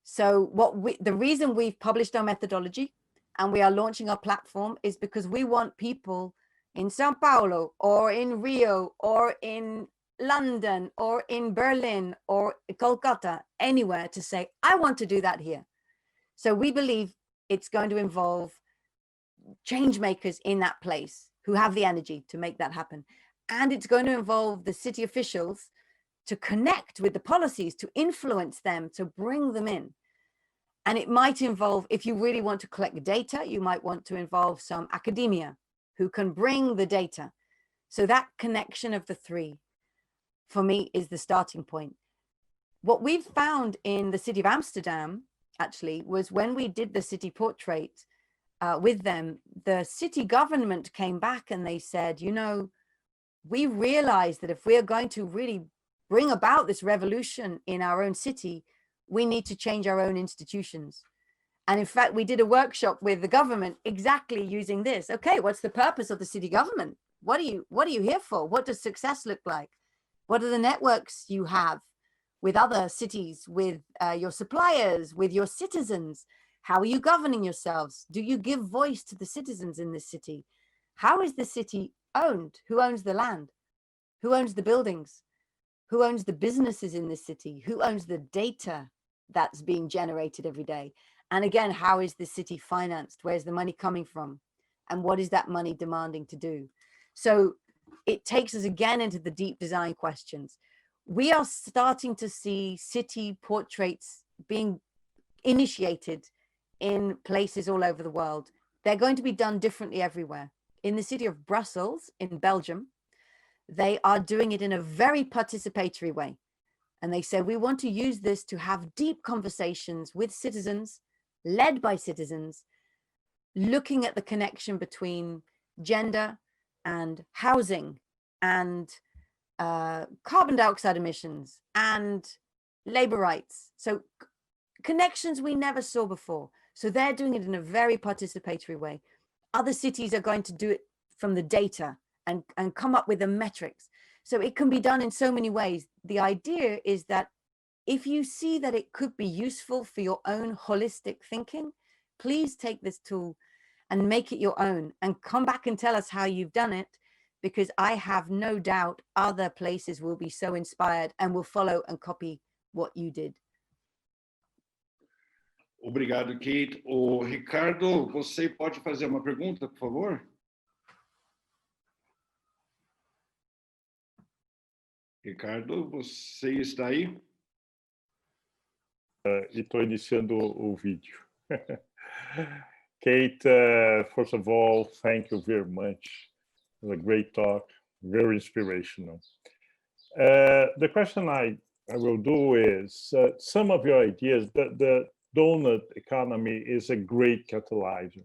So the reason we've published our methodology and we are launching our platform is because we want people in Sao Paulo or in Rio or in London or in Berlin or Kolkata, anywhere, to say, I want to do that here. So we believe it's going to involve change makers in that place who have the energy to make that happen. And it's going to involve the city officials to connect with the policies, to influence them, to bring them in. And it might involve, if you really want to collect data, you might want to involve some academia who can bring the data. So that connection of the three, for me, is the starting point. What we've found in the city of Amsterdam, actually, was when we did the city portrait with them, the city government came back and they said, you know, we realize that if we are going to really bring about this revolution in our own city, we need to change our own institutions. And in fact, we did a workshop with the government exactly using this. Okay, what's the purpose of the city government? What are you here for? What does success look like? What are the networks you have with other cities, with your suppliers, with your citizens? How are you governing yourselves? Do you give voice to the citizens in this city? How is the city owned? Who owns the land? Who owns the buildings? Who owns the businesses in this city? Who owns the data that's being generated every day? And again, how is the city financed? Where's the money coming from? And what is that money demanding to do? So it takes us again into the deep design questions. We are starting to see city portraits being initiated in places all over the world. They're going to be done differently everywhere. In the city of Brussels, in Belgium, they are doing it in a very participatory way. And they say, we want to use this to have deep conversations with citizens, led by citizens, looking at the connection between gender and housing and carbon dioxide emissions and labor rights. So connections we never saw before. So they're doing it in a very participatory way. Other cities are going to do it from the data and come up with the metrics. So it can be done in so many ways. The idea is that if you see that it could be useful for your own holistic thinking, please take this tool and make it your own and come back and tell us how you've done it, because I have no doubt other places will be so inspired and will follow and copy what you did. Obrigado, Kate. O Ricardo, você pode fazer uma pergunta, por favor? Ricardo, você está aí? E estou iniciando o vídeo. Kate, first of all, thank you very much. It was a great talk, very inspirational. The question I will do is, some of your ideas, the Doughnut economy is a great catalyzer.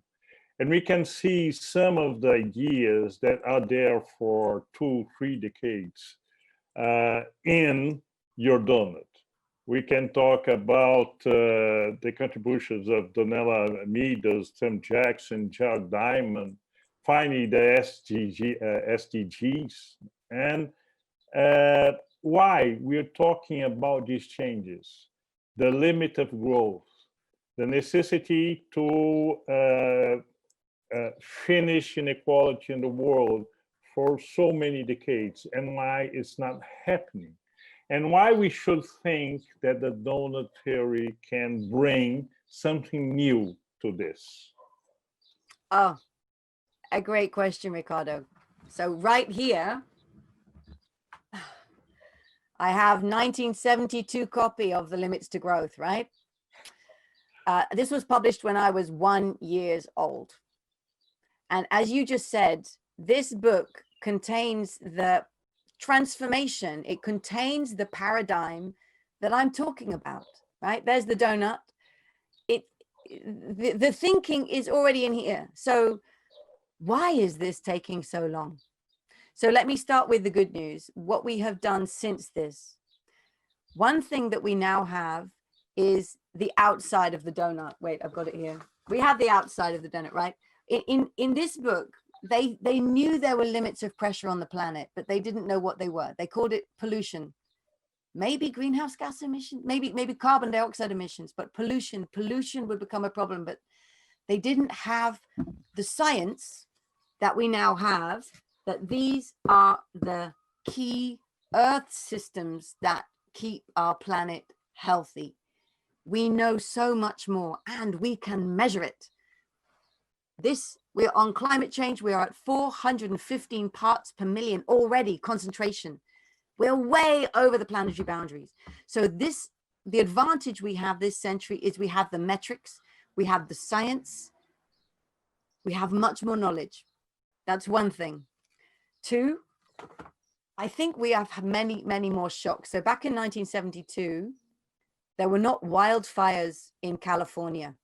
And we can see some of the ideas that are there for 2-3 decades in your Doughnut. We can talk about the contributions of Donella Meadows, Tim Jackson, Jared Diamond, finally the SDGs, and why we're talking about these changes, the limit of growth, the necessity to finish inequality in the world for so many decades, and why it's not happening. And why we should think that the Doughnut theory can bring something new to this. Oh, a great question, Ricardo. So right here, I have 1972 copy of The Limits to Growth, right? This was published when I was 1 year old. And as you just said, this book contains the transformation. It contains the paradigm that I'm talking about, right? There's the donut. The thinking is already in here. So why is this taking so long? So let me start with the good news. What we have done since this. One thing that we now have is the outside of the donut. Wait, I've got it here. We have the outside of the donut, right? In this book, they knew there were limits of pressure on the planet, but they didn't know what they were. They called it pollution, maybe greenhouse gas emissions, maybe carbon dioxide emissions, but pollution would become a problem. But they didn't have the science that we now have, that these are the key earth systems that keep our planet healthy. We know so much more and we can measure it. We're on climate change. We are at 415 parts per million already, concentration. We're way over the planetary boundaries. So the advantage we have this century is we have the metrics, we have the science, we have much more knowledge. That's one thing. Two, I think we have had many, many more shocks. So back in 1972, there were not wildfires in California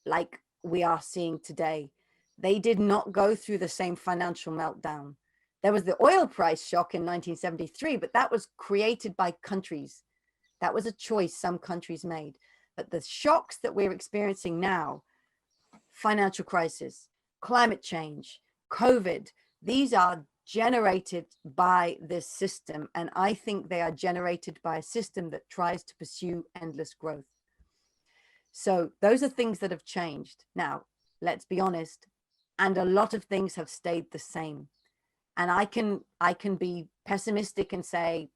like we are seeing today. They did not go through the same financial meltdown. There was the oil price shock in 1973, but that was created by countries. That was a choice some countries made. But the shocks that we're experiencing now, financial crisis, climate change, COVID, these are generated by this system. And I think they are generated by a system that tries to pursue endless growth. So those are things that have changed. Now, let's be honest, and a lot of things have stayed the same. And I can be pessimistic and say,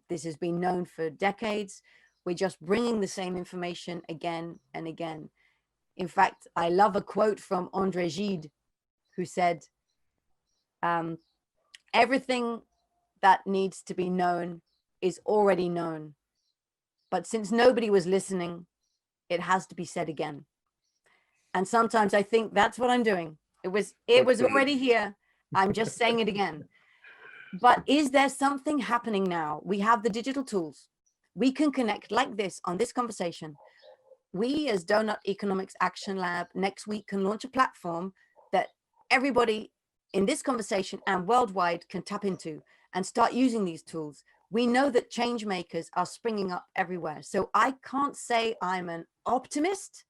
this has been known for decades. We're just bringing the same information again and again. In fact, I love a quote from André Gide, who said, everything that needs to be known is already known. But since nobody was listening, it has to be said again. And sometimes I think that's what I'm doing. It was already here. I'm just saying it again. But is there something happening now? We have the digital tools. We can connect like this on this conversation. We as Doughnut Economics Action Lab next week can launch a platform that everybody in this conversation and worldwide can tap into and start using these tools. We know that change makers are springing up everywhere. So I can't say I'm an optimist.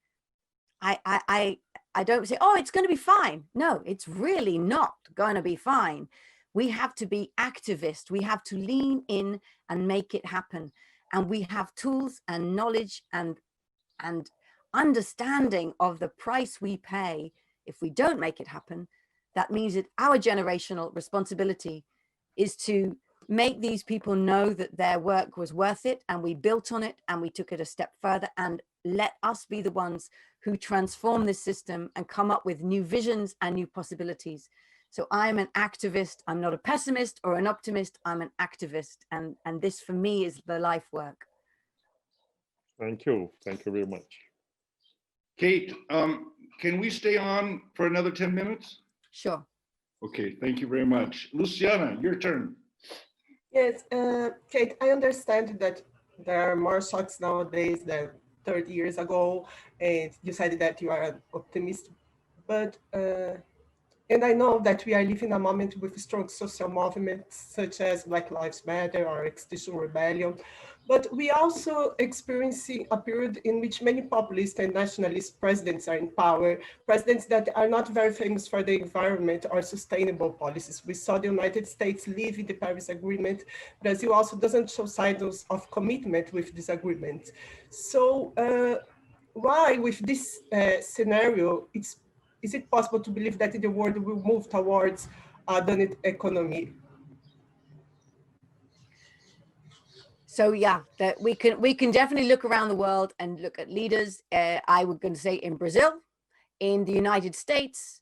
I don't say, oh, it's going to be fine. No, it's really not going to be fine. We have to be activists. We have to lean in and make it happen. And we have tools and knowledge and understanding of the price we pay if we don't make it happen. That means that our generational responsibility is to make these people know that their work was worth it, and we built on it and we took it a step further, and let us be the ones who transform this system and come up with new visions and new possibilities. So I'm an activist. I'm not a pessimist or an optimist. I'm an activist. And this for me is the life work. Thank you. Thank you very much. Kate, can we stay on for another 10 minutes? Sure. Okay, thank you very much. Luciana, your turn. Yes, Kate, I understand that there are more shocks nowadays than 30 years ago, and you said that you are an optimist, but and I know that we are living a moment with strong social movements such as Black Lives Matter or Extinction Rebellion, but we also experiencing a period in which many populist and nationalist presidents are in power, presidents that are not very famous for the environment or sustainable policies. We saw the United States leaving the Paris Agreement. Brazil also doesn't show signs of commitment with this agreement. So why with this scenario, is it possible to believe that the world will move towards a Doughnut economy? So yeah, that we can definitely look around the world and look at leaders. I was going to say in Brazil, in the United States,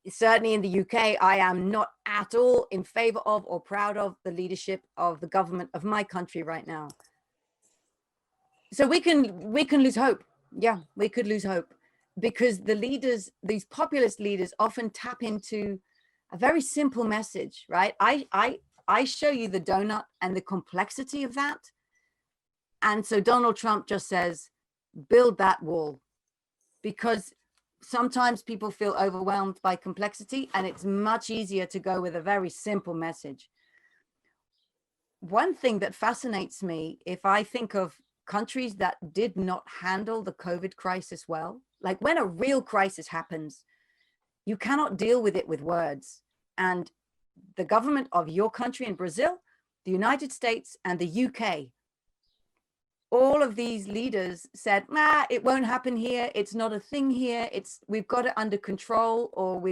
certainly in the UK. I am not at all in favor of or proud of the leadership of the government of my country right now. So we can lose hope. Yeah, we could lose hope because the leaders, these populist leaders, often tap into a very simple message, right? I show you the donut and the complexity of that. And so Donald Trump just says, build that wall, because sometimes people feel overwhelmed by complexity and it's much easier to go with a very simple message. One thing that fascinates me, if I think of countries that did not handle the COVID crisis well, like when a real crisis happens, you cannot deal with it with words. And the government of your country in Brazil, the United States, and the UK, all of these leaders said, nah, it won't happen here. It's not a thing here. We've got it under control.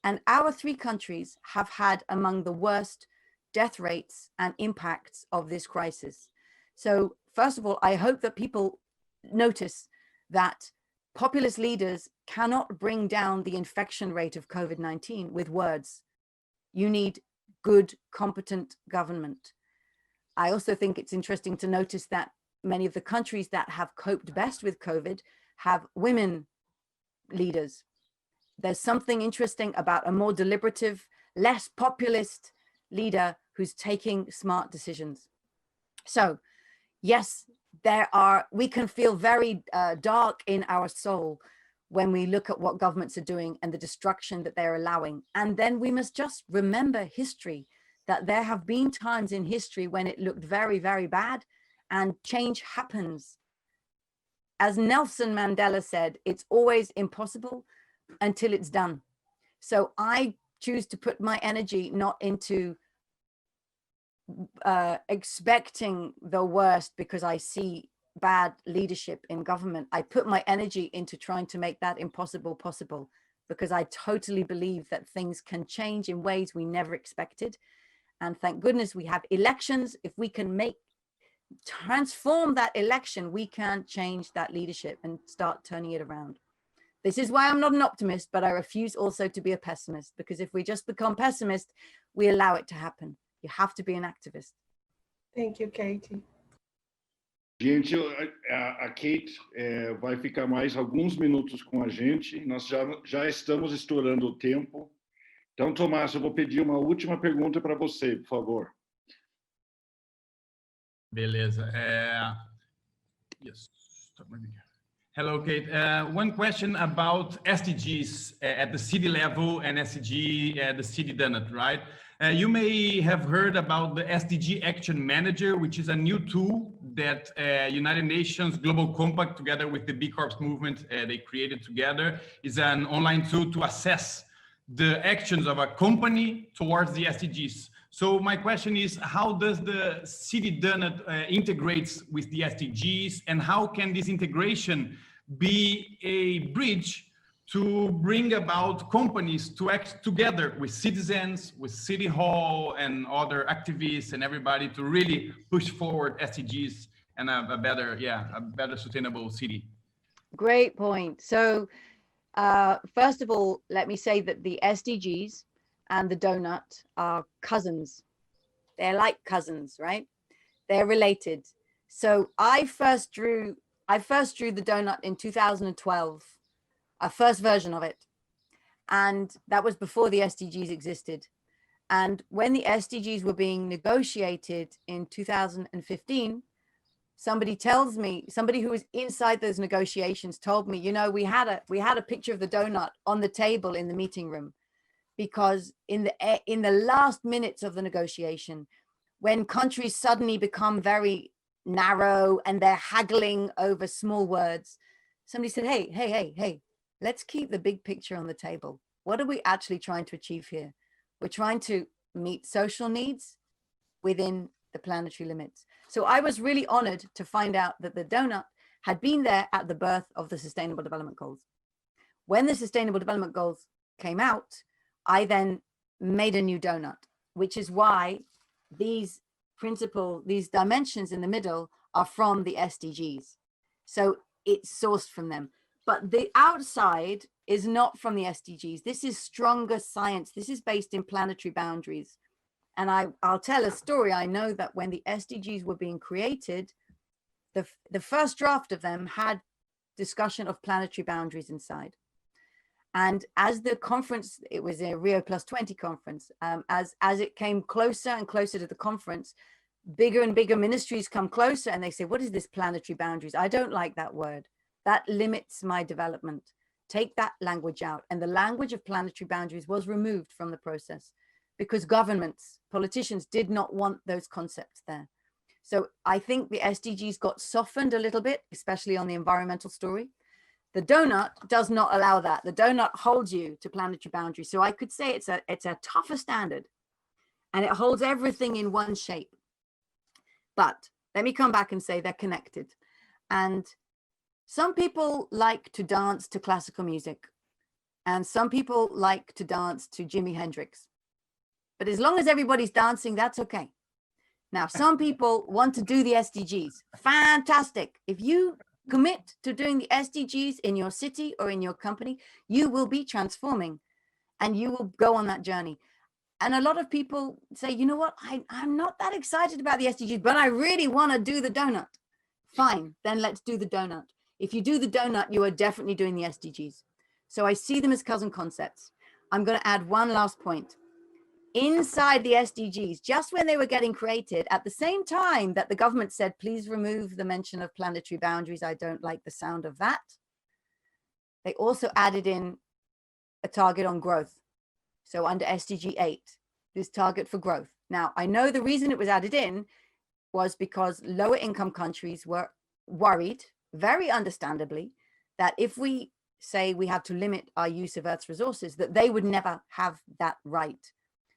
And our three countries have had among the worst death rates and impacts of this crisis. So first of all, I hope that people notice that populist leaders cannot bring down the infection rate of COVID-19 with words. You need good, competent government. I also think it's interesting to notice that many of the countries that have coped best with COVID have women leaders. There's something interesting about a more deliberative, less populist leader who's taking smart decisions. So yes, we can feel very dark in our soul when we look at what governments are doing and the destruction that they're allowing. And then we must just remember history, that there have been times in history when it looked very, very bad and change happens. As Nelson Mandela said, it's always impossible until it's done. So I choose to put my energy not into expecting the worst because I see bad leadership in government. I put my energy into trying to make that impossible possible, because I totally believe that things can change in ways we never expected. And thank goodness we have elections. If we can transform that election, we can change that leadership and start turning it around. This is why I'm not an optimist, but I refuse also to be a pessimist, because if we just become pessimist, we allow it to happen. You have to be an activist. Thank you, Katie. Gente, a Kate vai ficar mais alguns minutos com a gente. Nós já estamos estourando o tempo. Então, Tomás, eu vou pedir uma última pergunta para você, por favor. Beleza. Yes. Hello, Kate. One question about SDGs at the city level and SDG at the city Donut, right? You may have heard about the SDG Action Manager, which is a new tool that United Nations Global Compact, together with the B Corps movement, they created together, is an online tool to assess the actions of a company towards the SDGs. So my question is, how does the city Donut integrates with the SDGs, and how can this integration be a bridge to bring about companies to act together with citizens, with City Hall and other activists and everybody to really push forward SDGs and a better sustainable city? Great point. So first of all, let me say that the SDGs and the donut are cousins. They're like cousins, right? They're related. So I first drew the donut in 2012, a first version of it. And that was before the SDGs existed. And when the SDGs were being negotiated in 2015, somebody who was inside those negotiations told me, you know, we had a picture of the donut on the table in the meeting room, because in the last minutes of the negotiation, when countries suddenly become very narrow and they're haggling over small words, somebody said, hey, let's keep the big picture on the table. What are we actually trying to achieve here? We're trying to meet social needs within the planetary limits. So I was really honored to find out that the donut had been there at the birth of the Sustainable Development Goals. When the Sustainable Development Goals came out, I then made a new donut, which is why these dimensions in the middle are from the SDGs. So it's sourced from them. But the outside is not from the SDGs. This is stronger science. This is based in planetary boundaries. And I'll tell a story. I know that when the SDGs were being created, the first draft of them had discussion of planetary boundaries inside. And as the conference, it was a Rio +20 conference, as it came closer and closer to the conference, bigger and bigger ministries come closer and they say, what is this planetary boundaries? I don't like that word. That limits my development. Take that language out. And the language of planetary boundaries was removed from the process because governments, politicians did not want those concepts there. So I think the SDGs got softened a little bit, especially on the environmental story. The donut does not allow that. The donut holds you to planetary boundaries. So I could say it's a tougher standard, and it holds everything in one shape. But let me come back and say they're connected. And some people like to dance to classical music, and some people like to dance to Jimi Hendrix. But as long as everybody's dancing, that's okay. Now, some people want to do the SDGs. Fantastic. If you commit to doing the SDGs in your city or in your company, you will be transforming and you will go on that journey. And a lot of people say, you know what, I'm not that excited about the SDGs, but I really want to do the donut. Fine, then let's do the donut. If you do the donut, you are definitely doing the SDGs. So I see them as cousin concepts. I'm going to add one last point. Inside the SDGs, just when they were getting created, at the same time that the government said, please remove the mention of planetary boundaries, I don't like the sound of that, they also added in a target on growth. So under SDG 8, this target for growth. Now, I know the reason it was added in was because lower income countries were worried, very understandably, that if we say we have to limit our use of Earth's resources, that they would never have that right.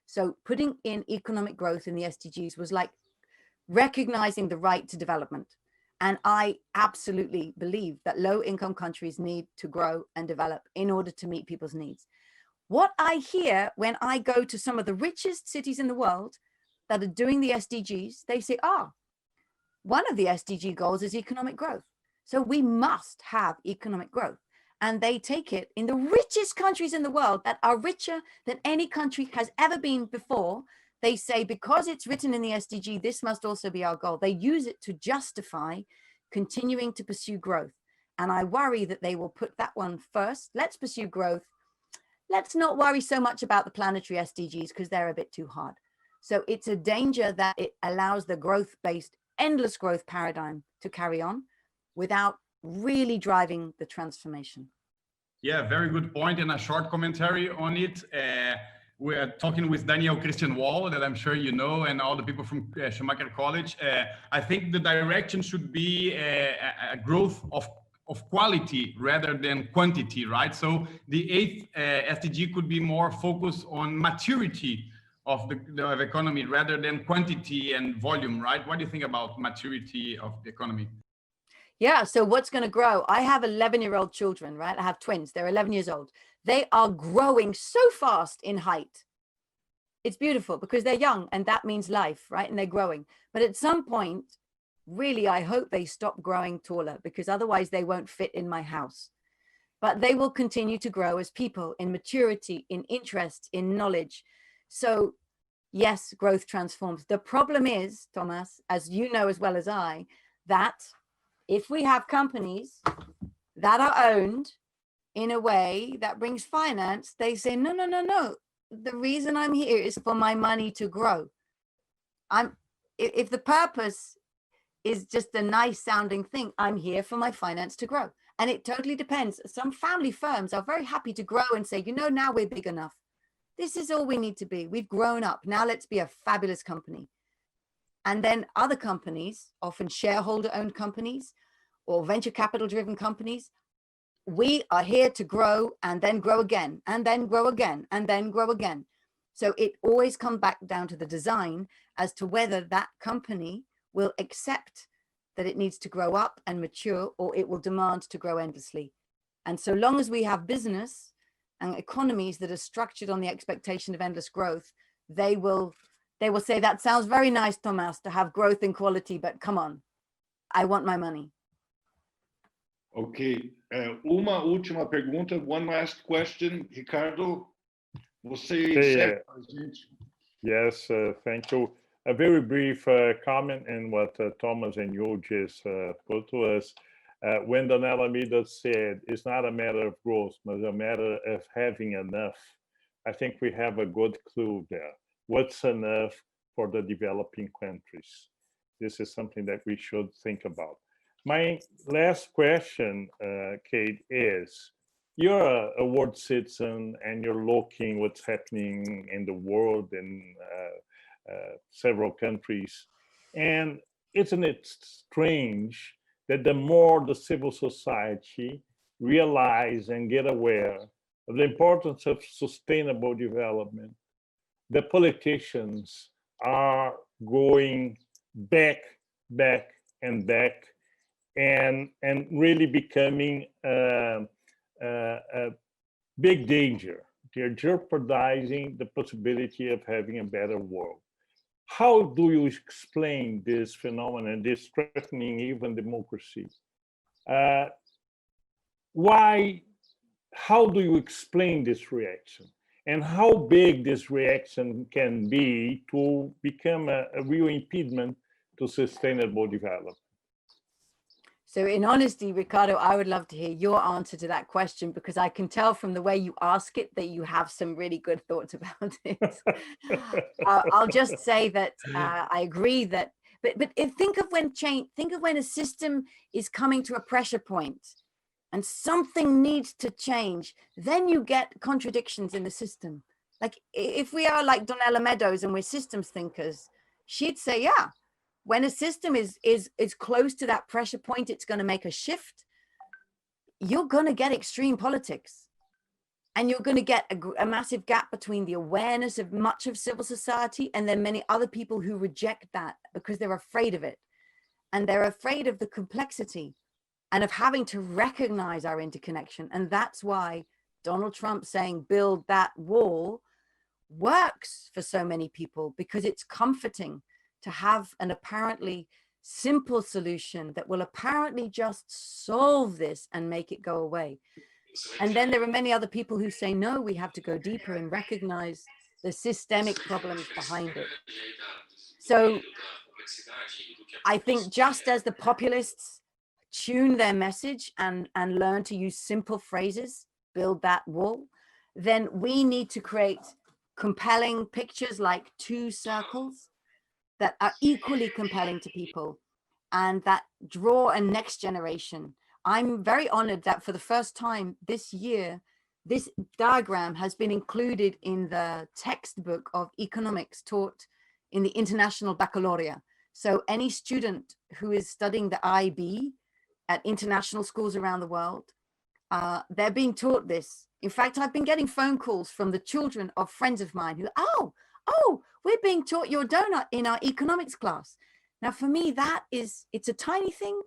So putting in economic growth in the SDGs was like recognizing the right to development. And I absolutely believe that low income countries need to grow and develop in order to meet people's needs. What I hear when I go to some of the richest cities in the world that are doing the SDGs, they say, one of the SDG goals is economic growth. So we must have economic growth. And they take it in the richest countries in the world that are richer than any country has ever been before. They say, because it's written in the SDG, this must also be our goal. They use it to justify continuing to pursue growth. And I worry that they will put that one first. Let's pursue growth. Let's not worry so much about the planetary SDGs because they're a bit too hard. So it's a danger that it allows the growth-based, endless growth paradigm to carry on without really driving the transformation. Yeah, very good point. And a short commentary on it. We're talking with Daniel Christian Wall, that I'm sure you know, and all the people from Schumacher College. I think the direction should be a growth of quality rather than quantity, right? So the eighth SDG could be more focused on maturity of the economy rather than quantity and volume, right? What do you think about maturity of the economy? Yeah, so what's going to grow? I have 11-year-old children, right? I have twins. They're 11 years old. They are growing so fast in height. It's beautiful because they're young and that means life, right? And they're growing. But at some point, really, I hope they stop growing taller because otherwise they won't fit in my house. But they will continue to grow as people in maturity, in interest, in knowledge. So yes, growth transforms. The problem is, Thomas, as you know as well as I, that if we have companies that are owned in a way that brings finance, they say, no. The reason I'm here is for my money to grow. If the purpose is just a nice sounding thing, I'm here for my finance to grow. And it totally depends. Some family firms are very happy to grow and say, now we're big enough. This is all we need to be. We've grown up. Now let's be a fabulous company. And then other companies, often shareholder-owned companies or venture capital-driven companies, we are here to grow and then grow again, and then grow again, and then grow again. So it always comes back down to the design as to whether that company will accept that it needs to grow up and mature, or it will demand to grow endlessly. And so long as we have business and economies that are structured on the expectation of endless growth, they will say, that sounds very nice, Thomas, to have growth and quality, but come on, I want my money. Okay, uma última pergunta, one last question. Ricardo, você encerra a gente? Yes, thank you. A very brief comment in what Thomas and you just put to us. When Donella Mida said, it's not a matter of growth, but a matter of having enough. I think we have a good clue there. What's enough for the developing countries? This is something that we should think about. My last question, Kate, is you're a world citizen and you're looking what's happening in the world in several countries. And isn't it strange that the more the civil society realize and get aware of the importance of sustainable development, the politicians are going back and really becoming a big danger They're jeopardizing the possibility of having a better world. How do you explain this phenomenon, this threatening even democracy? How do you explain this reaction? And how big this reaction can be to become a real impediment to sustainable development? So in honesty, Ricardo, I would love to hear your answer to that question, because I can tell from the way you ask it that you have some really good thoughts about it. I'll just say that I agree that, but think of when a system is coming to a pressure point and something needs to change, then you get contradictions in the system. Like if we are like Donella Meadows and we're systems thinkers, she'd say, yeah, when a system is close to that pressure point, it's going to make a shift. You're going to get extreme politics, and you're going to get a massive gap between the awareness of much of civil society and then many other people who reject that because they're afraid of it, and they're afraid of the complexity and of having to recognize our interconnection. And that's why Donald Trump saying build that wall works for so many people, because it's comforting to have an apparently simple solution that will apparently just solve this and make it go away. And then there are many other people who say, no, we have to go deeper and recognize the systemic problems behind it. So I think just as the populists tune their message and learn to use simple phrases, build that wall, then we need to create compelling pictures like two circles that are equally compelling to people and that draw a next generation. I'm very honored that for the first time this year, this diagram has been included in the textbook of economics taught in the International Baccalaureate. So any student who is studying the IB at international schools around the world, they're being taught this. In fact, I've been getting phone calls from the children of friends of mine who, oh, we're being taught your donut in our economics class. Now, for me, it's a tiny thing,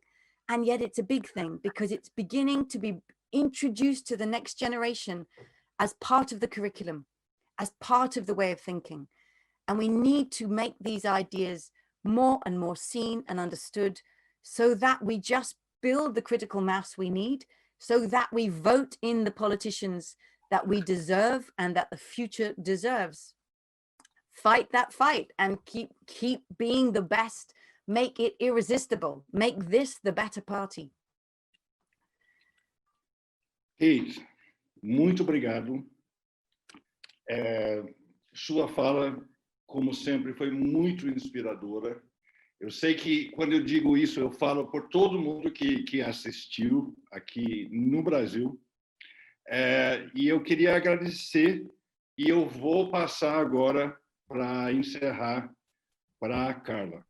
and yet it's a big thing, because it's beginning to be introduced to the next generation as part of the curriculum, as part of the way of thinking. And we need to make these ideas more and more seen and understood, so that we just build the critical mass we need, so that we vote in the politicians that we deserve and that the future deserves. Fight that fight and keep being the best. Make it irresistible. Make this the better party. Kate, muito obrigado. Sua fala, como sempre, foi muito inspiradora. Eu sei que, quando eu digo isso, eu falo por todo mundo que assistiu aqui no Brasil. E eu queria agradecer, e eu vou passar agora para encerrar para a Carla.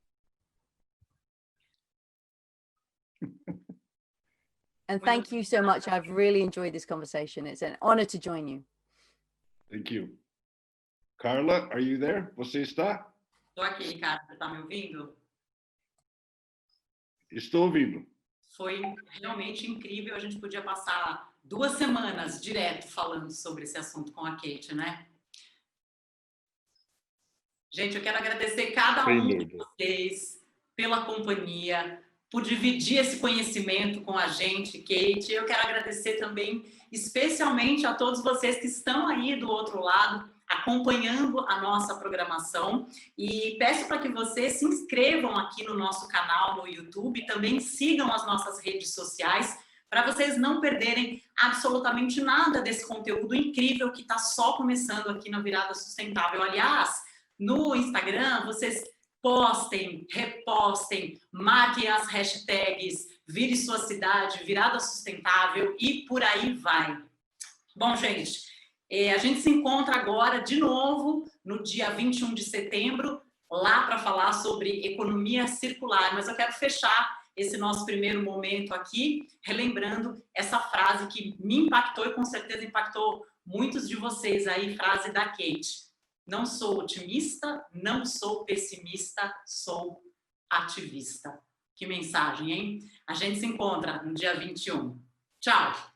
And thank you so much. I've really enjoyed this conversation. It's an honor to join you. Thank you. Carla, are you there? Você está? Estou aqui, Ricardo. Você está me ouvindo? Estou ouvindo. Foi realmente incrível. A gente podia passar 2 semanas direto falando sobre esse assunto com a Kate, né? Gente, eu quero agradecer cada um de vocês pela companhia, por dividir esse conhecimento com a gente, Kate. Eu quero agradecer também, especialmente a todos vocês que estão aí do outro lado, acompanhando a nossa programação. E peço para que vocês se inscrevam aqui no nosso canal no YouTube, também sigam as nossas redes sociais, para vocês não perderem absolutamente nada desse conteúdo incrível que está só começando aqui na Virada Sustentável. Aliás, no Instagram, vocês postem, repostem, marquem as hashtags Vire Sua Cidade, Virada Sustentável e por aí vai. Bom, gente, a gente se encontra agora de novo no dia 21 de setembro, lá para falar sobre economia circular. Mas eu quero fechar esse nosso primeiro momento aqui, relembrando essa frase que me impactou e com certeza impactou muitos de vocês aí, frase da Kate. Não sou otimista, não sou pessimista, sou ativista. Que mensagem, hein? A gente se encontra no dia 21. Tchau!